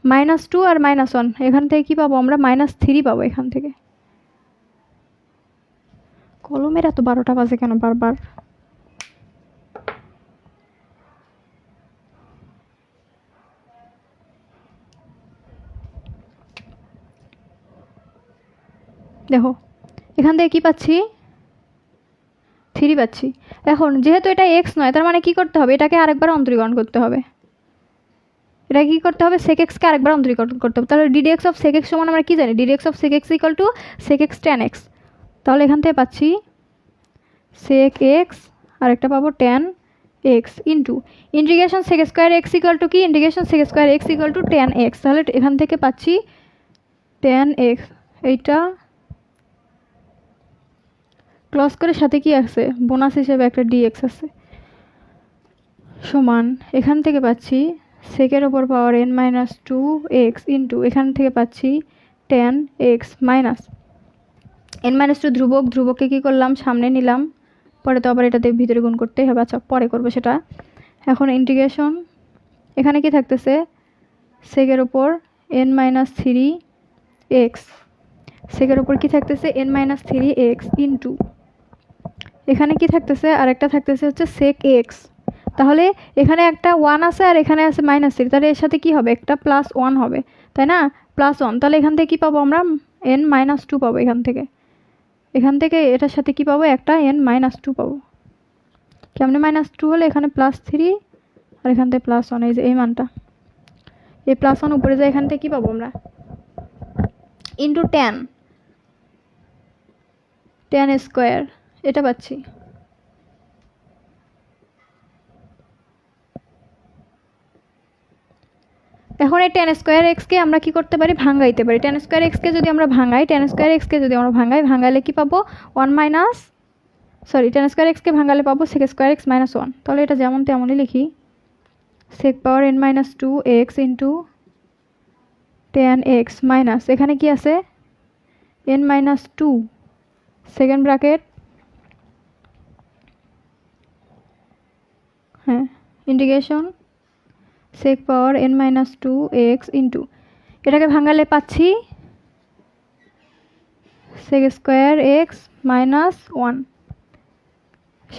-2 আর -1, এখান থেকে কি পাবো আমরা? -3 পাবো এখান থেকে। কলমের এত 12টা বাজে কেন বারবার? দেখো এখান থেকে কি পাচ্ছি? 3 পাচ্ছি। এখন যেহেতু এটা এক্স নয় তার মানে কি করতে হবে? এটাকে আরেকবার অন্তরীকরণ করতে হবে। এটা কি করতে হবে? সেক এক্সকে আরেকবার অন্তরীকরণ করতে হবে। তাহলে ডিডিএক্স অফ সেক এক্স সমান আমরা কি জানি? D D X of sec X equal to sec X tan x. তাহলে এখান থেকে পাচ্ছি সেক এক্স আর একটা পাবো tan x into integration sec square x equal to কি? Integration sec square x equal to tan x. তাহলে এখান থেকে পাচ্ছি tan এক্স, এইটা ক্লস করে সাথে কি আছে? বোনাস হিসেবে একটা ডিএক্স আছে। সমান এখান থেকে পাচ্ছি সেকের ওপর power n minus two x into এখান থেকে পাচ্ছি 10x minus n minus two ধ্রুবক, ধ্রুবককে কী করলাম সামনে নিলাম, পরে তো আবার এটাতে ভিতরে গুণ করতেই হবে। আচ্ছা পরে করবো সেটা। এখন ইন্টিগ্রেশন এখানে কি থাকতেছে সেকের ওপর n মাইনাস থ্রি এক্স, সেকের ওপর কী থাকতেছে n minus three x into এখানে কি থাকতেছে আরেকটা থাকতেছে হচ্ছে সেক এক্স। তাহলে এখানে একটা 1 আছে আর এখানে আছে মাইনাস থ্রি, তাহলে এর সাথে কি হবে একটা প্লাস 1 হবে, তাই না? প্লাস 1, তাহলে এখান থেকে কী পাবো আমরা n মাইনাস টু পাবো। এখান থেকে এটার সাথে কি পাবো একটা n মাইনাস টু পাবো। কেমনে মাইনাস টু হলে এখানে প্লাস থ্রি আর এখান থেকে প্লাস 1, এই যে এই মানটা, এই প্লাস 1 উপরে যায়, এখান থেকে কী পাবো আমরা ইন্টু 10 স্কোয়ার এটা পাচ্ছি। এখন এই 10 স্কোয়ার এক্সকে আমরা কি করতে পারি ভাঙাইতে পারি। 10 স্কোয়ার এক্সকে যদি আমরা ভাঙাই, 10 স্কোয়ার এক্সকে যদি আমরা ভাঙাইলে কি পাবো 10 স্কোয়ার এক্সকে ভাঙালে পাবো সেক স্কোয়ার এক্স মাইনাস 1। তাহলে এটা যেমন তেমনই লিখি sec power n minus two x into 10x minus এখানে কি আছে n minus two second bracket, হ্যাঁ integration sec power n minus two x into এটাকে ভাঙালে পাচ্ছি সেক স্কোয়ার এক্স মাইনাস 1,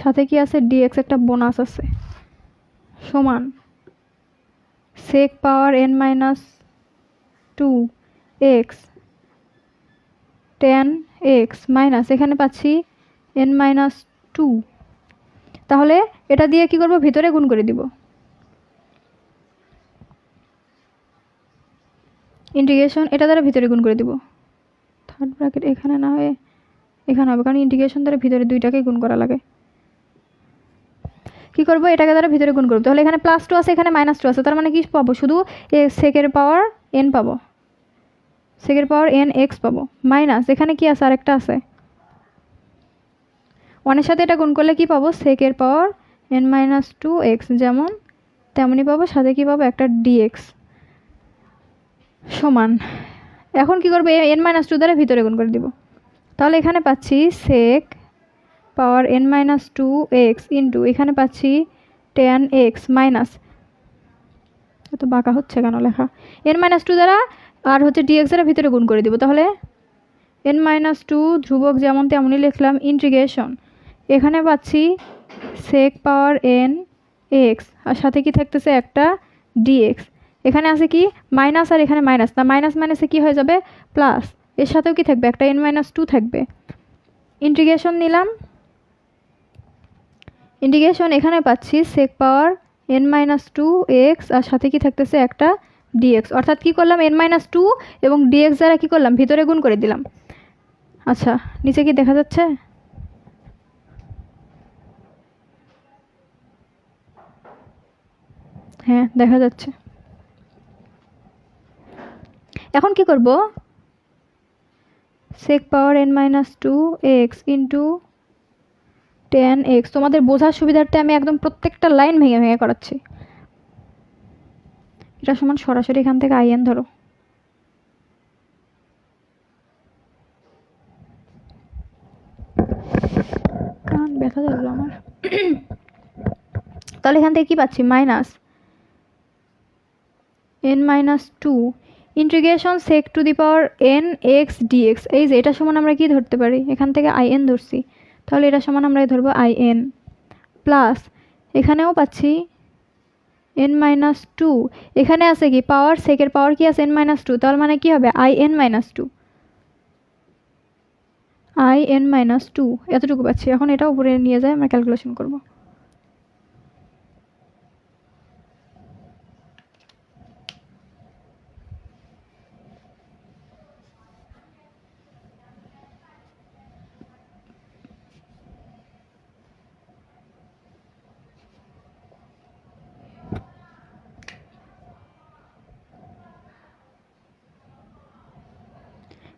সাথে কি আছে ডিএক্স একটা বোনাস আছে, সমান sec power n minus two X 10x minus এখানে পাচ্ছি n মাইনাস টু। তাহলে এটা দিয়ে কি করব ভিতরে গুণ করে দিব, ইন্টিগ্রেশন এটা দ্বারা ভিতরে গুণ করে দিব, থার্ড ব্র্যাকেট এখানে না হয়ে এখানে হবে, কারণ ইন্টিগ্রেশন দ্বারা ভিতরে দুইটাকে গুণ করা লাগে। কি করব এটাকে দ্বারা ভিতরে গুণ করব, তাহলে এখানে প্লাস টু আছে এখানে মাইনাস টু আছে, তার মানে কি পাবো শুধু সেকের পাওয়ার n পাবো, সেকের পাওয়ার n এক্স পাবো মাইনাস এখানে কি আছে আরেকটা আছে 1 এর সাথে এটা গুণ করলে কি পাবো সেকের পাওয়ার n মাইনাস টু এক্স, যেমন তেমনই পাবো, সাথে কি পাবো একটা ডিএক্স সমান। এখন কি করবো n মাইনাস টু দ্বারা ভিতরে গুণ করে দিব, তাহলে এখানে পাচ্ছি sec power n minus two x into এখানে পাচ্ছি 10x মাইনাস, এত বাঁকা হচ্ছে কেন লেখা, n মাইনাস টু দ্বারা আর হচ্ছে ডিএক্স দ্বারা ভিতরে গুণ করে দিব, তাহলে n মাইনাস টু ধ্রুবক যেমন তেমনই লিখলাম ইন্টিগ্রেশন এখানে পাচ্ছি সেক পাওয়ার n এক্স আর সাথে কি থাকতেছে একটা ডিএক্স, এখানে আছে কি মাইনাস আর এখানে মাইনাস, না মাইনাস মাইনাসে কি হয়ে যাবে প্লাস, এর সাথেও কি থাকবে একটা n মাইনাস টু থাকবে, ইন্টিগ্রেশন নিলাম, ইন্টিগ্রেশন এখানে পাচ্ছি sec power n minus two x আর সাথে কি থাকতেছে একটা ডিএক্স, অর্থাৎ কি করলাম n মাইনাস টু এবং ডিএক্স দ্বারা কি করলাম ভিতরে গুণ করে দিলাম। আচ্ছা নিচে কি দেখা যাচ্ছে, হ্যাঁ দেখা যাচ্ছে। এখন কি করব sec power n minus two x into 10x, তোমাদের বোঝার সুবিধার্থে আমি একদম প্রত্যেকটা লাইন ভেঙে ভেঙে করাচ্ছি। এটা সমান সরাসরি এখান থেকে আইএন ধরো, কান ব্যথা লাগলো আমার। তাহলে এখান থেকে কি পাচ্ছি minus n minus two integration sec to the power n x dx, এই যে এটা সমান আমরা কি ধরতে পারি এখান থেকে আইএন ধরছি, তাহলে এটা সমান আমরা ধরবো আইএন প্লাস এখানেও পাচ্ছি n মাইনাস টু, এখানে আছে কি পাওয়ার সেকের পাওয়ার কি আছে n মাইনাস টু, তার মানে কি হবে I n minus two, I n minus two এতটুকু পাচ্ছি। এখন এটা উপরে নিয়ে যায় আমরা ক্যালকুলেশন করব,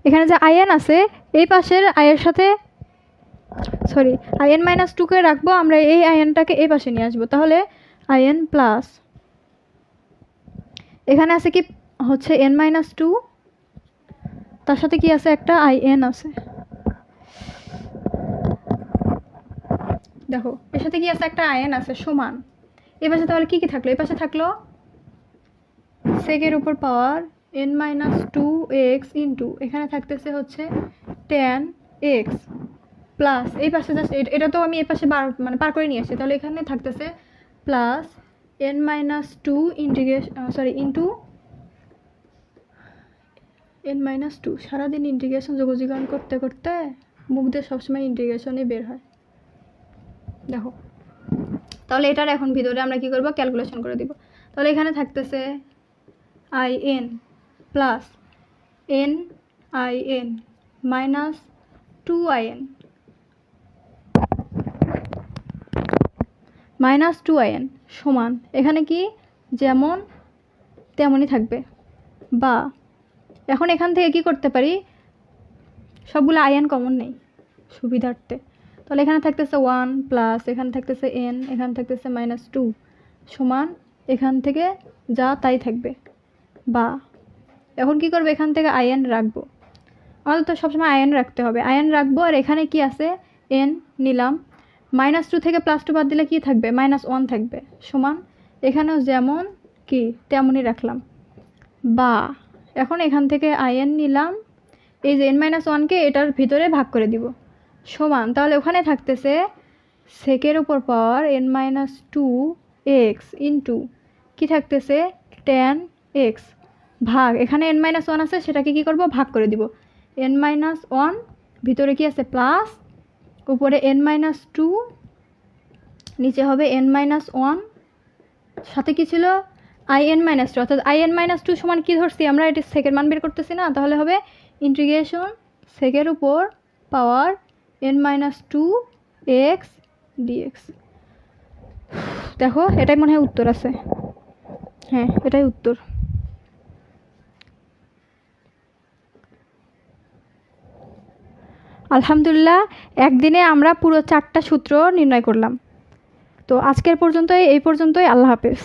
এখানে যে আইএন আছে এই পাশের আইয়ের সাথে আইএন মাইনাস টুকে রাখবো আমরা, এই আইএনটাকে এই পাশে নিয়ে আসবো, তাহলে আইএন প্লাস এখানে আছে কি হচ্ছে n-2, তার সাথে কি আছে একটা আইএন আছে, দেখো এর সাথে কি আছে একটা আইএন আছে সমান। এই পাশে তাহলে কি কি থাকলো, এই পাশে থাকলো সেকের উপর পাওয়ার n-2x ইন্টু এখানে থাকতেছে হচ্ছে tan x প্লাস এই পাশে জাস্ট এটা তো আমি এই পাশে মানে পার করে নিয়ে আসছি, তাহলে এখানে থাকতেছে প্লাস n-2 ইন্টু n-2। সারাদিন ইন্টিগ্রেশন যোগজীকরণ করতে করতে মুখ দিয়ে সবসময় ইন্টিগ্রেশনই বের হয়। দেখো তাহলে এটার এখন ভিতরে আমরা কি করব, ক্যালকুলেশন করে দিব। তাহলে এখানে থাকতেছে in plus n-in minus 2in সমান এখানে কি যেমন তেমনই থাকবে, বা এখন এখান থেকে কি করতে পারি, সবগুলো আইএন কমন নেই সুবিধার্থে। তাহলে এখানে থাকতেছে 1 প্লাস এখানে থাকতেছে n, এখানে থাকতেছে -2 সমান এখান থেকে যা তাই থাকবে, বা এখন কি করবে, এখান থেকে আইএন রাখবো, আমাদের তো সবসময় আইএন রাখতে হবে, আইএন রাখবো। আর এখানে কি আছে n নিলাম, -2 থেকে +2 বাদ দিলে কি থাকবে, -1 থাকবে সমান এখানেও যেমন কি তেমনই রাখলাম, বা এখন এখান থেকে আইএন নিলাম, এই যে n-1কে এটার ভিতরে ভাগ করে দিব সমান, তাহলে ওখানে থাকতেছে সেকের উপর পাওয়ার n-2x ইন্টু কি থাকতেছে tan x ভাগ এখানে n-1 আছে সেটাকে কি করব, ভাগ করে দিব। n-1 ভিতরে কি আছে প্লাস, উপরে n-2 নিচে হবে n-1 সাথে কি ছিল in-2, অর্থাৎ in-2 সমান কি ধরছি আমরা, এটি সেকের মান বের করতেছি না, তাহলে হবে ইন্টিগ্রেশন সেকের উপর পাওয়ার n-2x dx। দেখো এটাই মনে হয় উত্তর আছে, হ্যাঁ এটাই উত্তর। আলহামদুলিল্লাহ একদিনে আমরা পুরো 4টা সূত্র নির্ণয় করলাম। তো আজকের পর্যন্তই, এই পর্যন্তই, আল্লাহ হাফেজ।